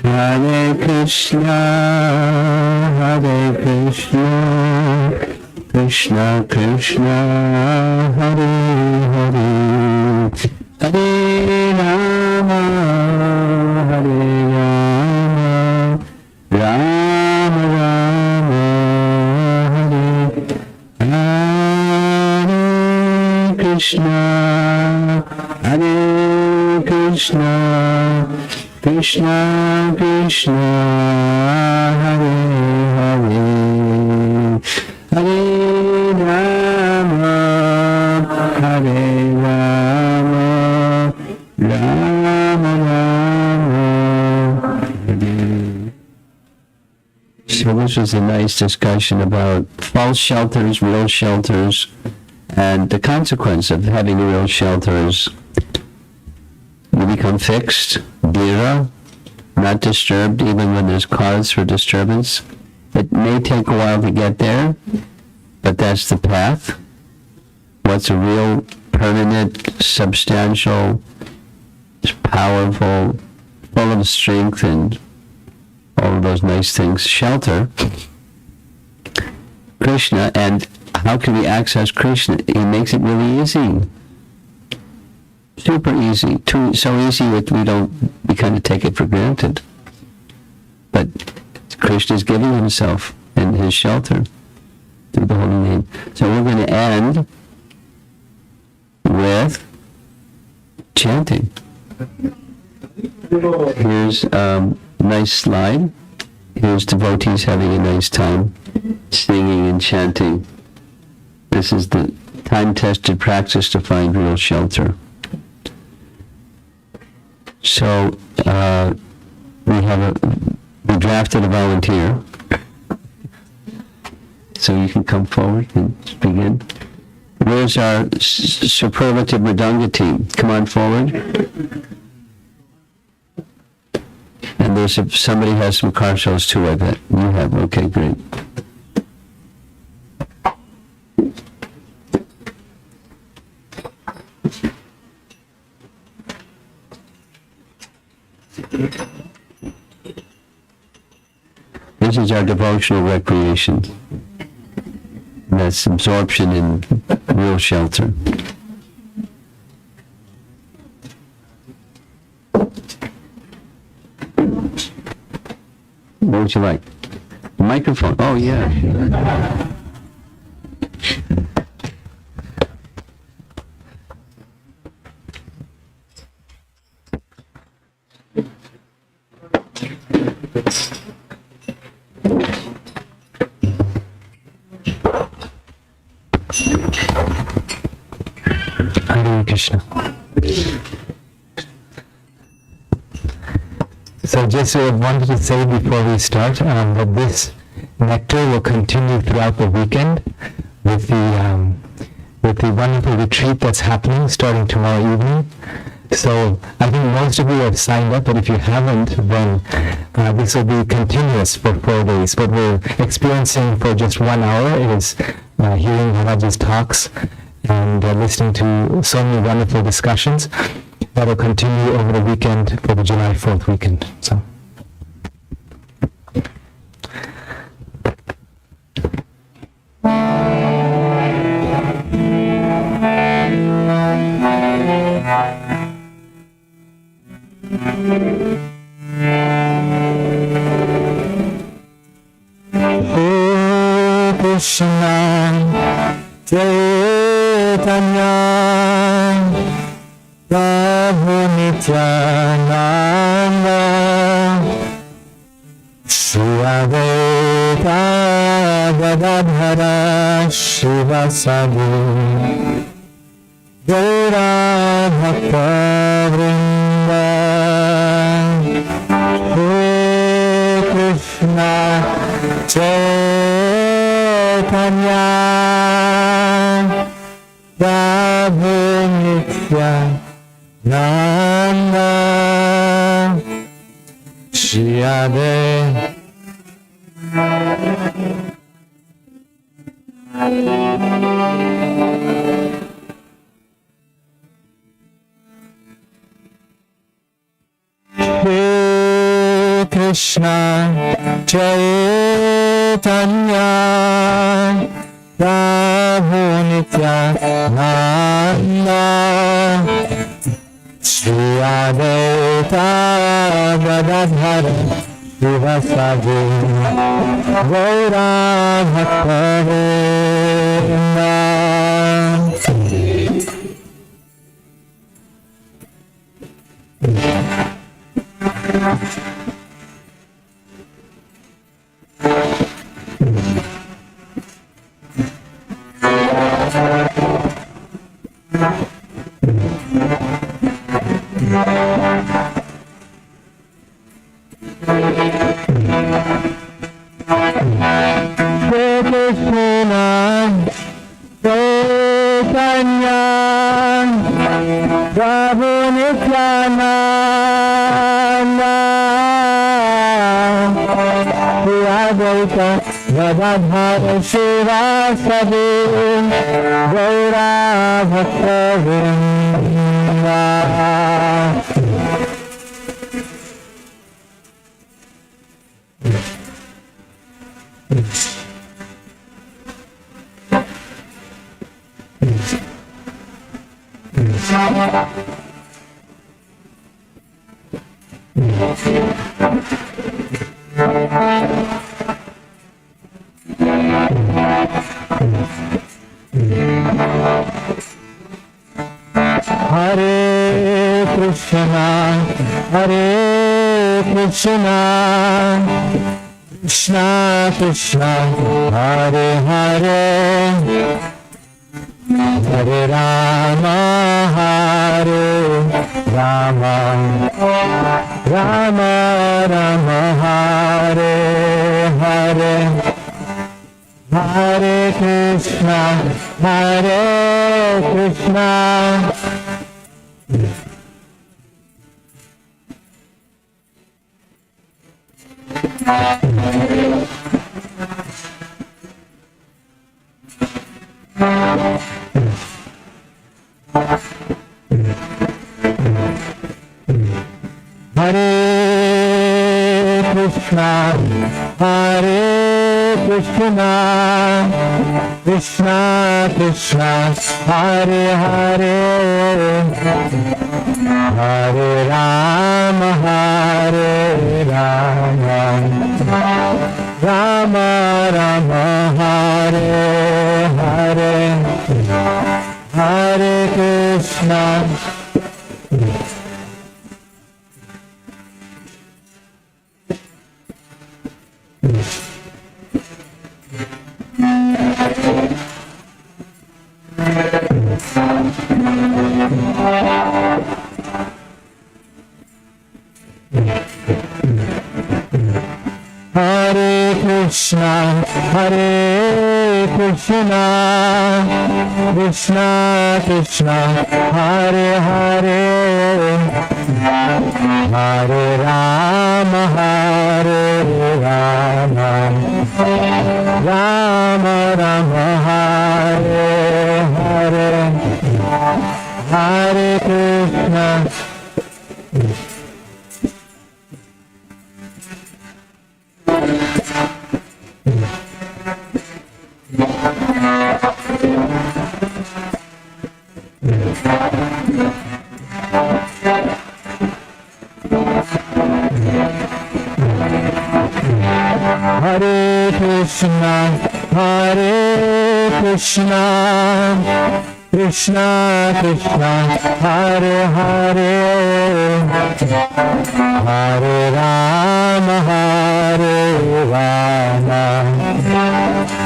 Hare Krishna, Hare Krishna, Krishna Krishna, Hare Hare, Hare Rama, Hare Rama, Rama Rama, Hare Hare Krishna, Hare Krishna, Krishna Krishna, Hare Hare, Hare Rama, Hare Rama, Rama Rama, Hare. So this was a nice discussion about false shelters, real shelters, and the consequence of having real shelters. You become fixed, dhira, not disturbed even when there's cause for disturbance. It may take a while to get there, but that's the path. What's a real, permanent, substantial, powerful, full of strength and all of those nice things, shelter, Krishna. And how can we access Krishna? He makes it really easy. Super easy, so easy that we kind of take it for granted. But Krishna is giving himself in his shelter through the holy name. So we're going to end with chanting. Here's a nice slide. Here's devotees having a nice time singing and chanting. This is the time-tested practice to find real shelter. So we drafted a volunteer, so you can come forward and begin. Where's our superlative Mridanga team? Come on forward. And there's somebody has some karshals too, I bet. You have, okay, great. There's is our devotional recreation. That's absorption in real shelter. What would you like? Microphone. Oh, yeah. Hare Krishna. So just wanted to say before we start that this nectar will continue throughout the weekend with the wonderful retreat that's happening starting tomorrow evening. So I think most of you have signed up, but if you haven't, then this will be continuous for 4 days. What we're experiencing for just 1 hour is hearing Maharaj's talks and listening to so many wonderful discussions that will continue over the weekend for the July 4th weekend. So. Krishna Chaitanya Prabhu Nityananda Shri Advaita Gadadhara Shivasadi Gaura Bhakta Vrinda Hare Krishna Chaitanya Prabhu Nityananda Shri Advaita Krishna Chaitanya Prabhu Nityananda Shri Advaita Gadadhara Shivasadi Gaura Bhakta Vrinda Gadadhara Shivasadi Gaura Bhakta Vrinda Hare Krishna Krishna Krishna Hare Hare Hare Rama Hare Rama Rama Rama Hare Hare Hare Krishna Hare Krishna Hare Krishna, Krishna Krishna, Hare Hare, Hare Rama, Rama Rama, Hare Hare, Hare Krishna. Hare Krishna, Hare Krishna, Krishna Krishna, Hare Hare, Hare Rama, Rama Rama, Hare Hare, Hare Krishna. Hare Krishna, Hare Krishna, Krishna Krishna, Hare Hare, Hare Rama,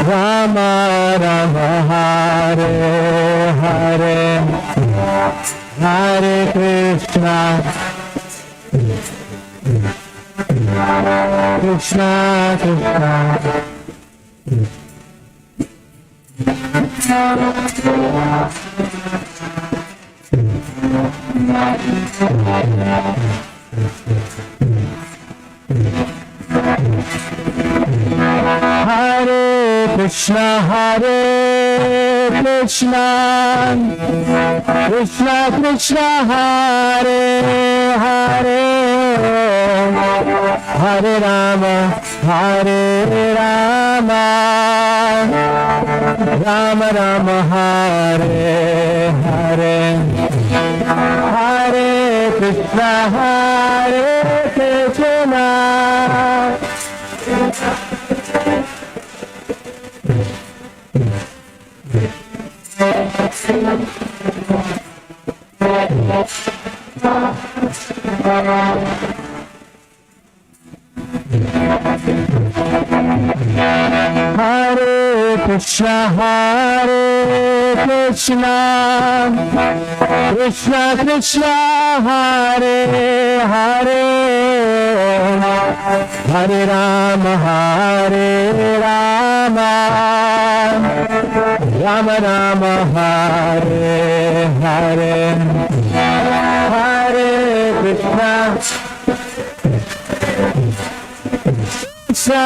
Rama Rama, Hare Hare, Hare Krishna. Krishna Krishna, Hare Krishna, Hare Krishna, Krishna Krishna, Hare Hare, Hare Rama, Hare Rama, Rama Rama, Hare Hare, Hare Krishna, Hare Krishna. Hare Krishna, Hare Krishna, Krishna Krishna, Hare Hare, Hare Rama, Hare Rama, Rama Rama, Hare Hare, Hare Krishna, Krishna.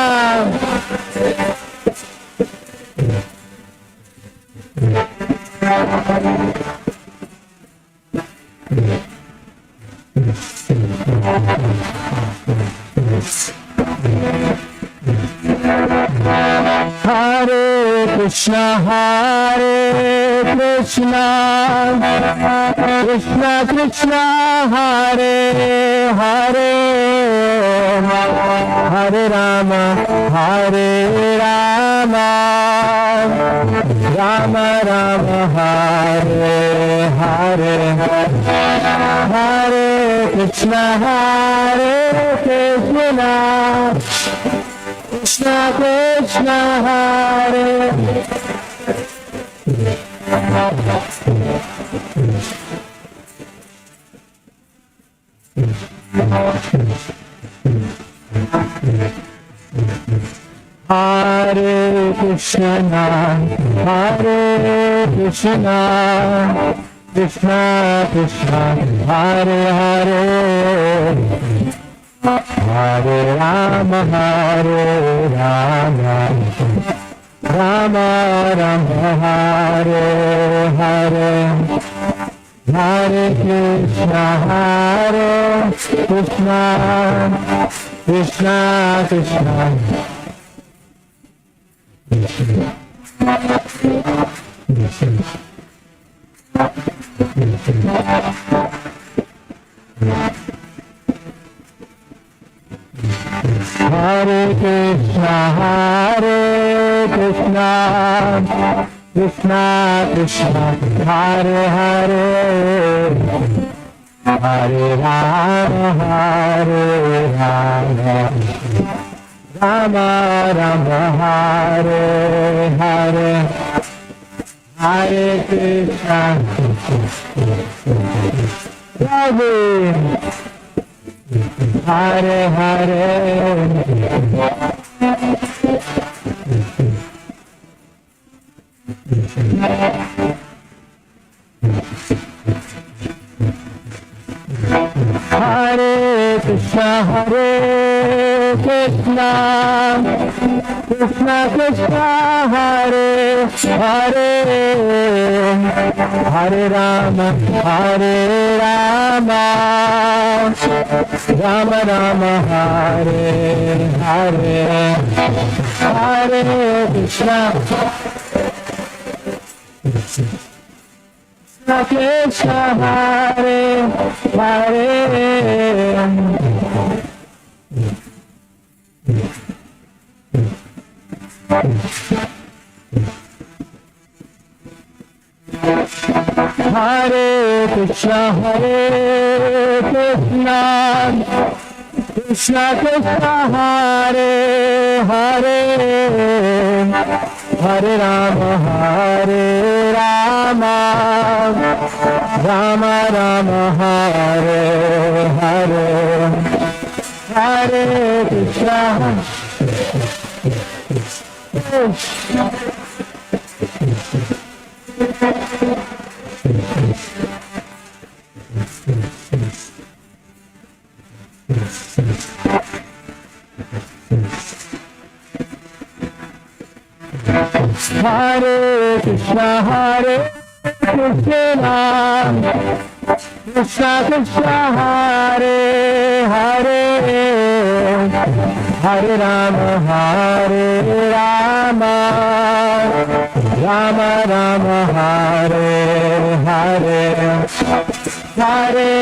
Hare Krishna, Hare Krishna, Krishna Krishna, Hare Hare, Hare Rama, Hare Rama, Rama Rama, Hare Hare, Hare Krishna, Hare Krishna, Krishna Krishna, Hare. Hare Krishna, Hare Krishna, Krishna Krishna, Hare Hare, Hare Rama, Hare Rama, Rama Rama, Hare Hare, Hare Krishna, Hare Krishna, Krishna Krishna, Hare Krishna, Krishna Krishna, Hare Hare, Hare Rama, Rama Rama, Hare Hare, Hare Krishna, Radhe, Hare Hare, Hare Krishna, Krishna Krishna, Hare Hare, Hare Rama, Rama Rama, Hare Hare, Hare Krishna, Krishna, Hare Hare, Hare Krishna, Krishna Krishna, Hare Hare, Hare Rama, Rama Rama, Hare Hare, Hare Krishna, Krishna Hare Krishna, Krishna Krishna, Hare Hare, Hare Rama, Rama Rama, Hare Hare, Hare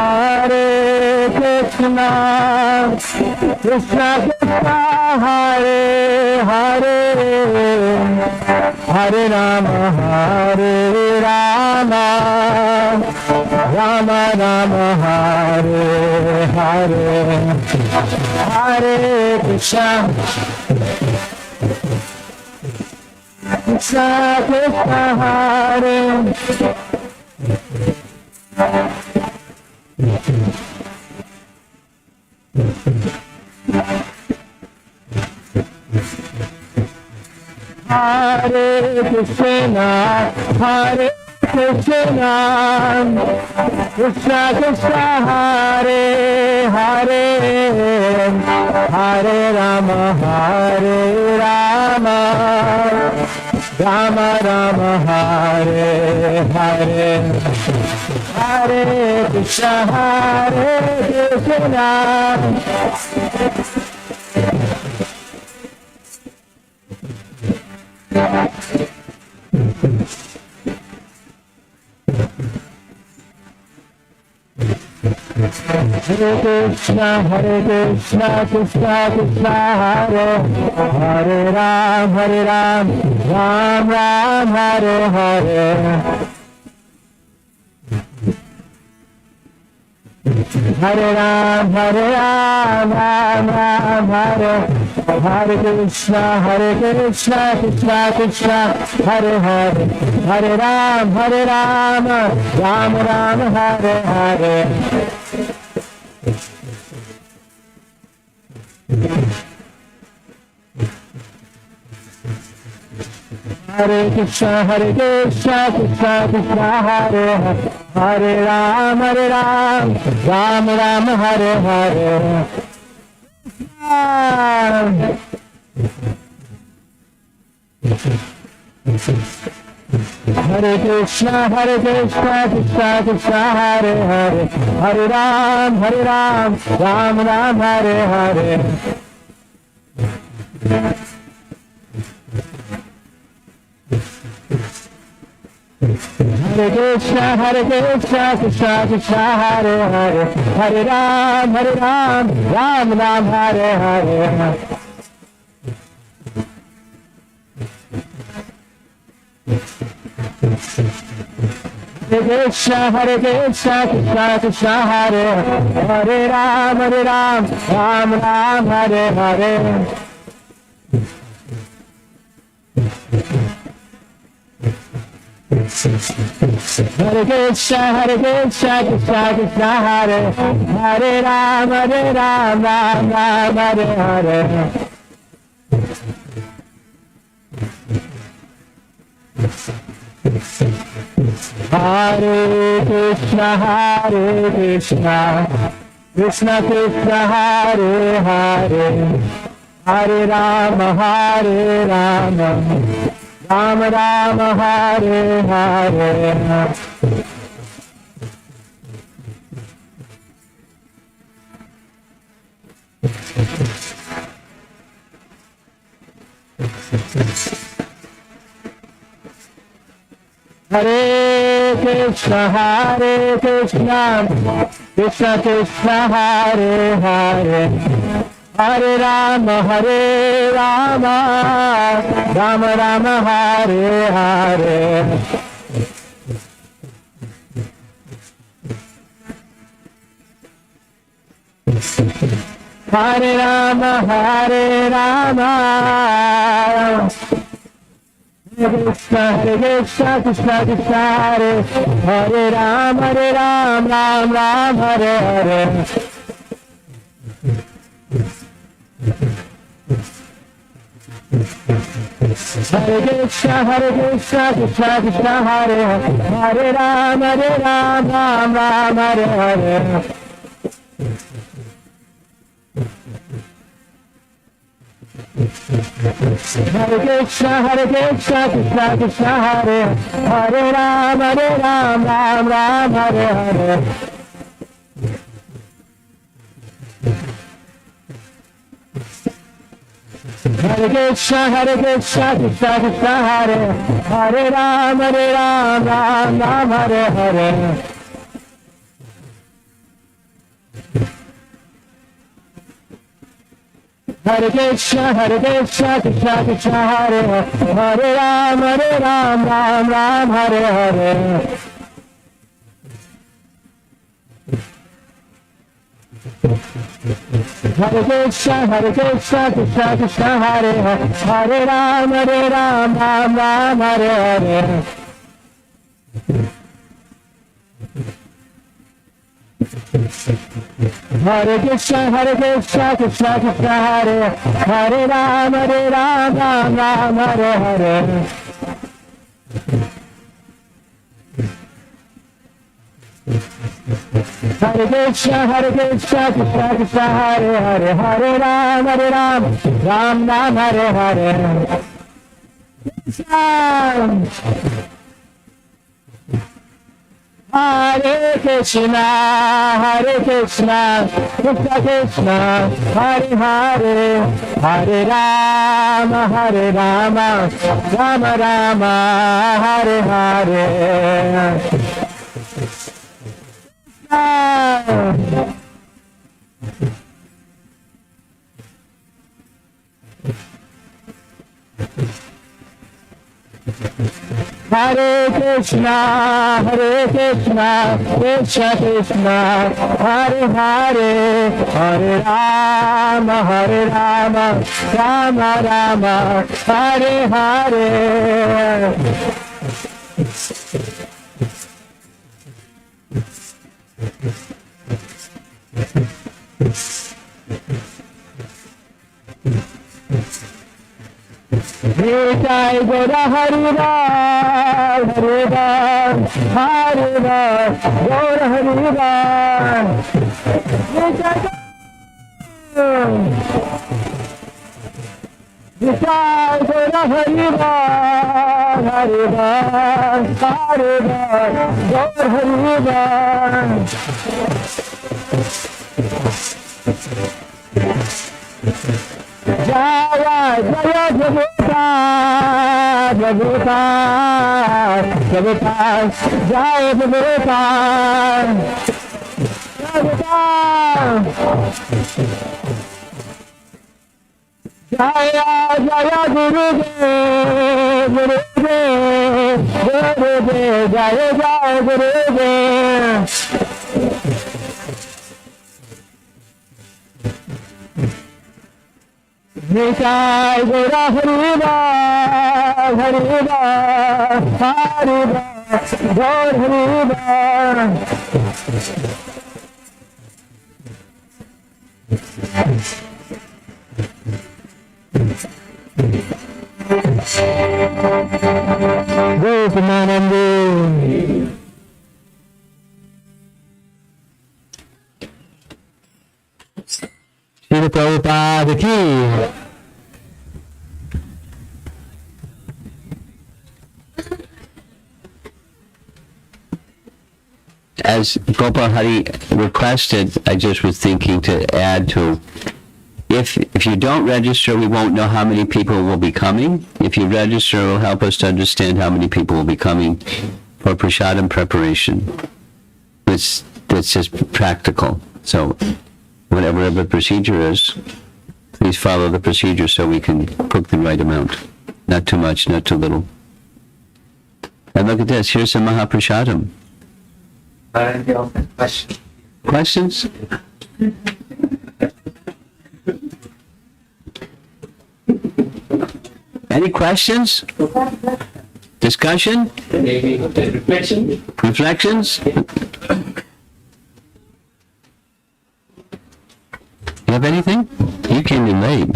Hare Krishna, Krishna Krishna, Hare Hare, Hare Rama, Rama Rama, Hare Hare, Hare Krishna, Krishna Krishna, Hare Hare Krishna, Krishna Krishna Krishna, Hare Hare, Hare Rama, Rama Rama, Hare Hare, Hare Krishna, Krishna Hare Krishna, Krishna Krishna, Hare Hare Ram, Ram Ram, Hare Hare, Hare Ram, Ram Ram, Hare Hare Krishna, Krishna Krishna, Hare Hare, Hare Ram, Ram Ram, Hare Hare, Hare Krishna, Krishna Krishna, Hare Hare, Hare Ram, Ram Ram, Hare Hare, Hare Krishna, Krishna Krishna, Hare Hare, Hare Ram, Ram Ram, Hare Hare. Hare Krishna, Krishna Krishna, Hare Hare, Hare Ram, Ram Ram, Hare Hare. Hare Krishna, Krishna Krishna, Hare Hare, Ram, Ram Ram, Hare Hare. Hare Krishna, Krishna Krishna, Hare Hare, Ram, Ram Ram, Hare Hare. Hare Krishna, Krishna Krishna, Hare Hare, Hare Ram, Ram Ram, Hare Hare. Hare Krishna, Krishna Krishna, Hare Hare, Hare Ram, Ram Ram, Hare Hare. Hare Rama, Krishna Krishna, Krishna Krishna, Hare Ram, Ram Ram, Hare Hare. Hare Krishna, Krishna Krishna, Hare Ram, Ram Ram, Hare Hare. Hare Krishna, Krishna Krishna, Hare Ram, Ram Ram, Hare Hare. Hare Krishna, Krishna Krishna, Hare Ram, Ram Ram, Hare Hare. Hare Krishna, Krishna Krishna, Hare Ram, Ram Ram, Hare Hare. Hare Krishna, Krishna Krishna, Hare Ram, Ram Ram, Hare Hare. Hare Krishna, Krishna Krishna, Hare Ram, Ram Ram, Hare Hare. Hare Krishna, Krishna Krishna, Hare Ram, Ram Ram, Hare Hare. Hare Krishna, Krishna Krishna, Hare Hare, Hare Rama, Rama Rama, Hare Hare. Hare Krishna, Krishna Krishna, Hare Hare, Hare Rama, Rama Rama, Hare Hare. Jai Gora Hari Ram, Hari Ram, Hari Ram, Gora Hari Ram. Jai Gora. Jai Guru Hariva, Hariva, Hariva, Gaur Hariva. Jaya Jaya Prabhupada, Prabhupada, Prabhupada, Jaya Prabhupada, Prabhupada. Jaya Jaya Gurudev, Gurudev, Gurudev, Jaya Jaya Gurudev. Jai Guru Hariva, Hariva, Hariva, Gaur Hariva. Gopanananda. Srila Prabhupada ki. As Gopal Hari requested, I just was thinking to add to, if you don't register, we won't know how many people will be coming. If you register, it will help us to understand how many people will be coming for prasadam preparation. That's just practical. So whatever the procedure is, please follow the procedure so we can cook the right amount. Not too much, not too little. And look at this, here's some Mahaprasadam. Questions? Any questions? Discussion? Maybe reflection. Reflections? You have anything? You came in late.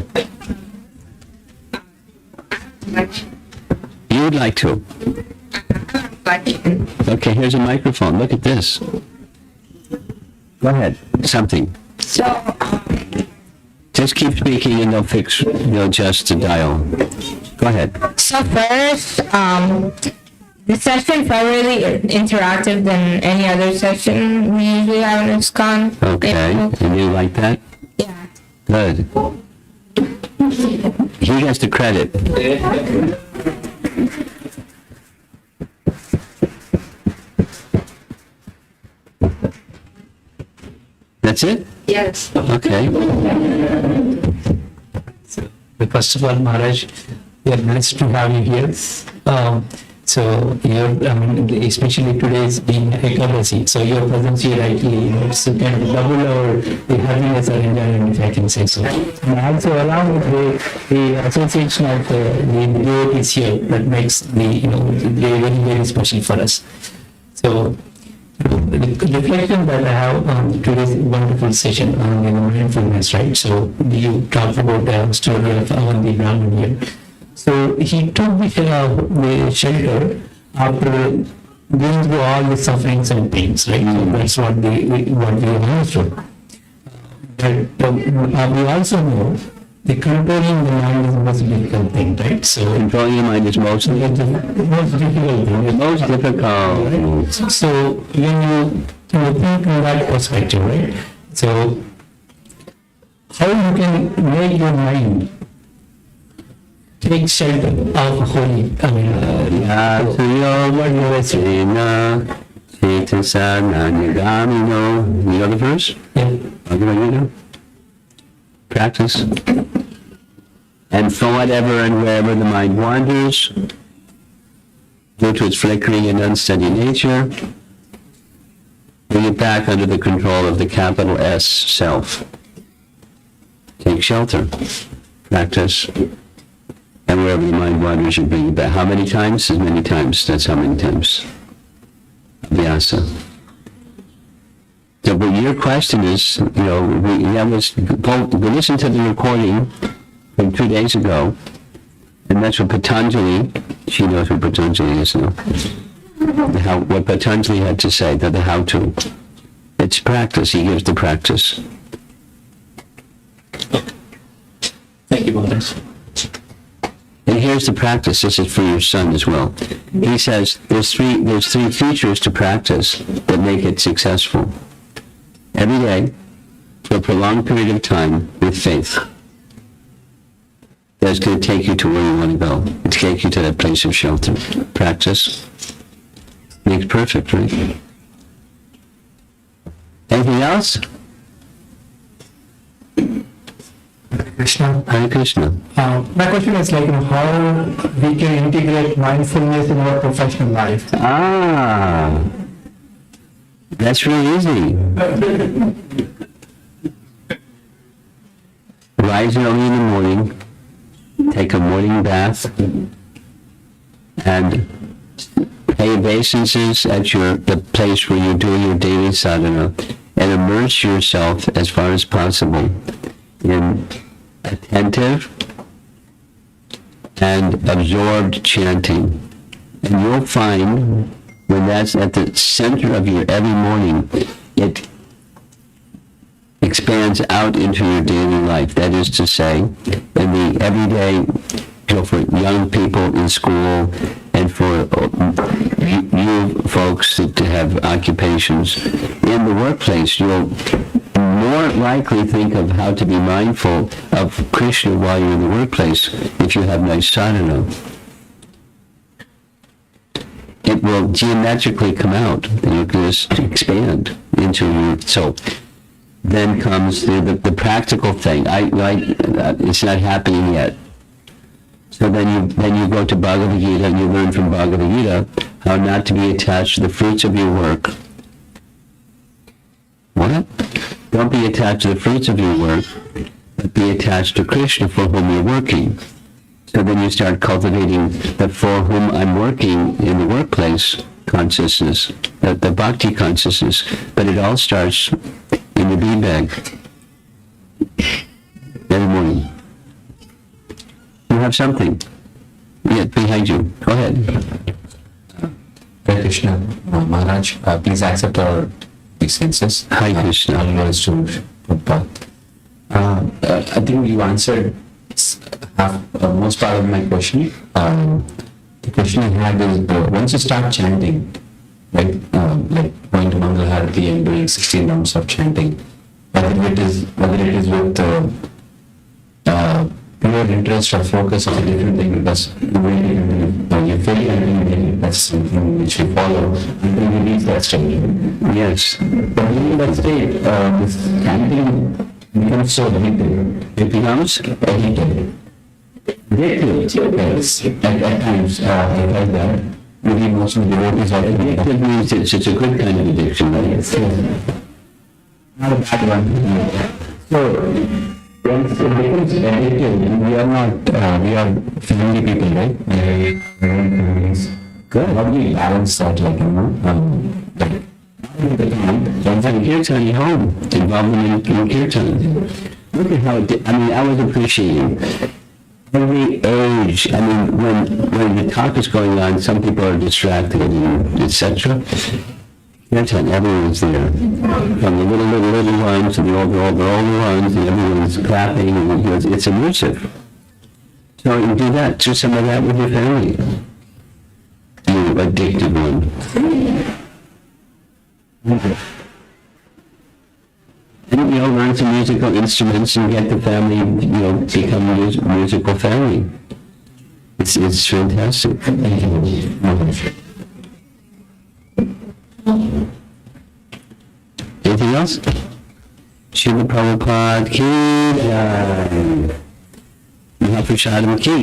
You would like to? Okay, here's a microphone. Look at this. Go ahead. Something. So, Just keep speaking and they'll adjust the dial. Go ahead. so first, the sessions are really interactive than any other session we usually have in ISKCON. Okay, and you like that? Yeah. Good. He gets the credit. That's it? Yes. Okay. First of all, Maharaj, we are blessed to have you here. So especially today is being Ekadasi. So your presence here actually, it's kind of double our the happiness or enjoyment, if I can say so. And also along with the association of the devotees here that makes the day very, very special for us. So the reflection that I have on today's wonderful session on mindfulness, right? So you talked about the story of Avanti Brahmana here. So he took the shelter after going through all the sufferings and pains, right? So that's what we understood. But we also know the controlling the mind is the most difficult thing, right? So Controlling your mind is most the most difficult thing. most difficult. So when you think from that perspective, right? So how you can make your mind take shelter of holy, You know the verse? yeah. Practice. And for whatever and wherever the mind wanders, due to its flickering and unsteady nature, bring it back under the control of the capital S, self. Take shelter. Practice. And wherever the mind wanders, you bring it back. How many times? As many times. That's how many times. Abhyasa. So, but your question is, we listened to the recording from 2 days ago, and that's what Patanjali, she knows what Patanjali is now, what Patanjali had to say, the how-to. It's practice, he gives the practice. Thank you, Maharaj. here's the practice. This is for your son as well. He says there's three features to practice that make it successful. Every day, for a prolonged period of time, with faith. That's going to take you to where you want to go. It's take you to that place of shelter. Practice makes perfect, right? Anything else? Krishna. Hare Krishna. My question is like, how we can integrate mindfulness in our professional life. Ah, that's really easy. Rise early in the morning, take a morning bath, and pay obeisances at the place where you're doing your daily sadhana, and immerse yourself as far as possible in attentive and absorbed chanting. And you'll find when that's at the center of your every morning, it expands out into your daily life. That is to say, in the everyday, for young people in school and for you folks that have occupations in the workplace, you'll more likely think of how to be mindful of Krishna while you're in the workplace if you have nice sadhana. It will geometrically come out and you can just expand into your... So then comes the practical thing. It's not happening yet. So then you go to Bhagavad Gita and you learn from Bhagavad Gita how not to be attached to the fruits of your work. What? Don't be attached to the fruits of your work, but be attached to Krishna for whom you're working. So then you start cultivating the for whom I'm working in the workplace consciousness, the bhakti consciousness. But it all starts in the bean bag every morning. You have something. Yeah, behind you. Go ahead. Hare Krishna. Maharaj, please accept our obeisances. Hare Krishna. Acknowledge to Prabhupada. I think you answered most part of my question. The question I had is, once you start chanting, right, like going to Mangal Harati and doing 16 rounds of chanting, whether it is with pure interest or focus is a different thing, because the way you feel and that's something which you follow until you reach that stage. Yes. But in that state, this chanting becomes so addictive. It becomes Addictive. Yes. At times, I like that. Maybe most of the devotees are addictive means it's a good kind of addiction, right? Yes. Not a bad one. So, once it becomes addictive, we are family people, right? We are families. Good. How do we balance that, like, Kirtan at home, involvement in kirtan. Look at how I was appreciating every age. I mean, when the talk is going on, some people are distracted and etc. Kirtan, everyone's there. From the little ones to the older ones, and everyone's clapping, and it's immersive. So you do that, do some of that with your family. You addicted one. And learn some musical instruments and get the family, become a musical family. It's fantastic. Thank you. Anything else? Srila Prabhupada ki jai. Mahaprasadam ki.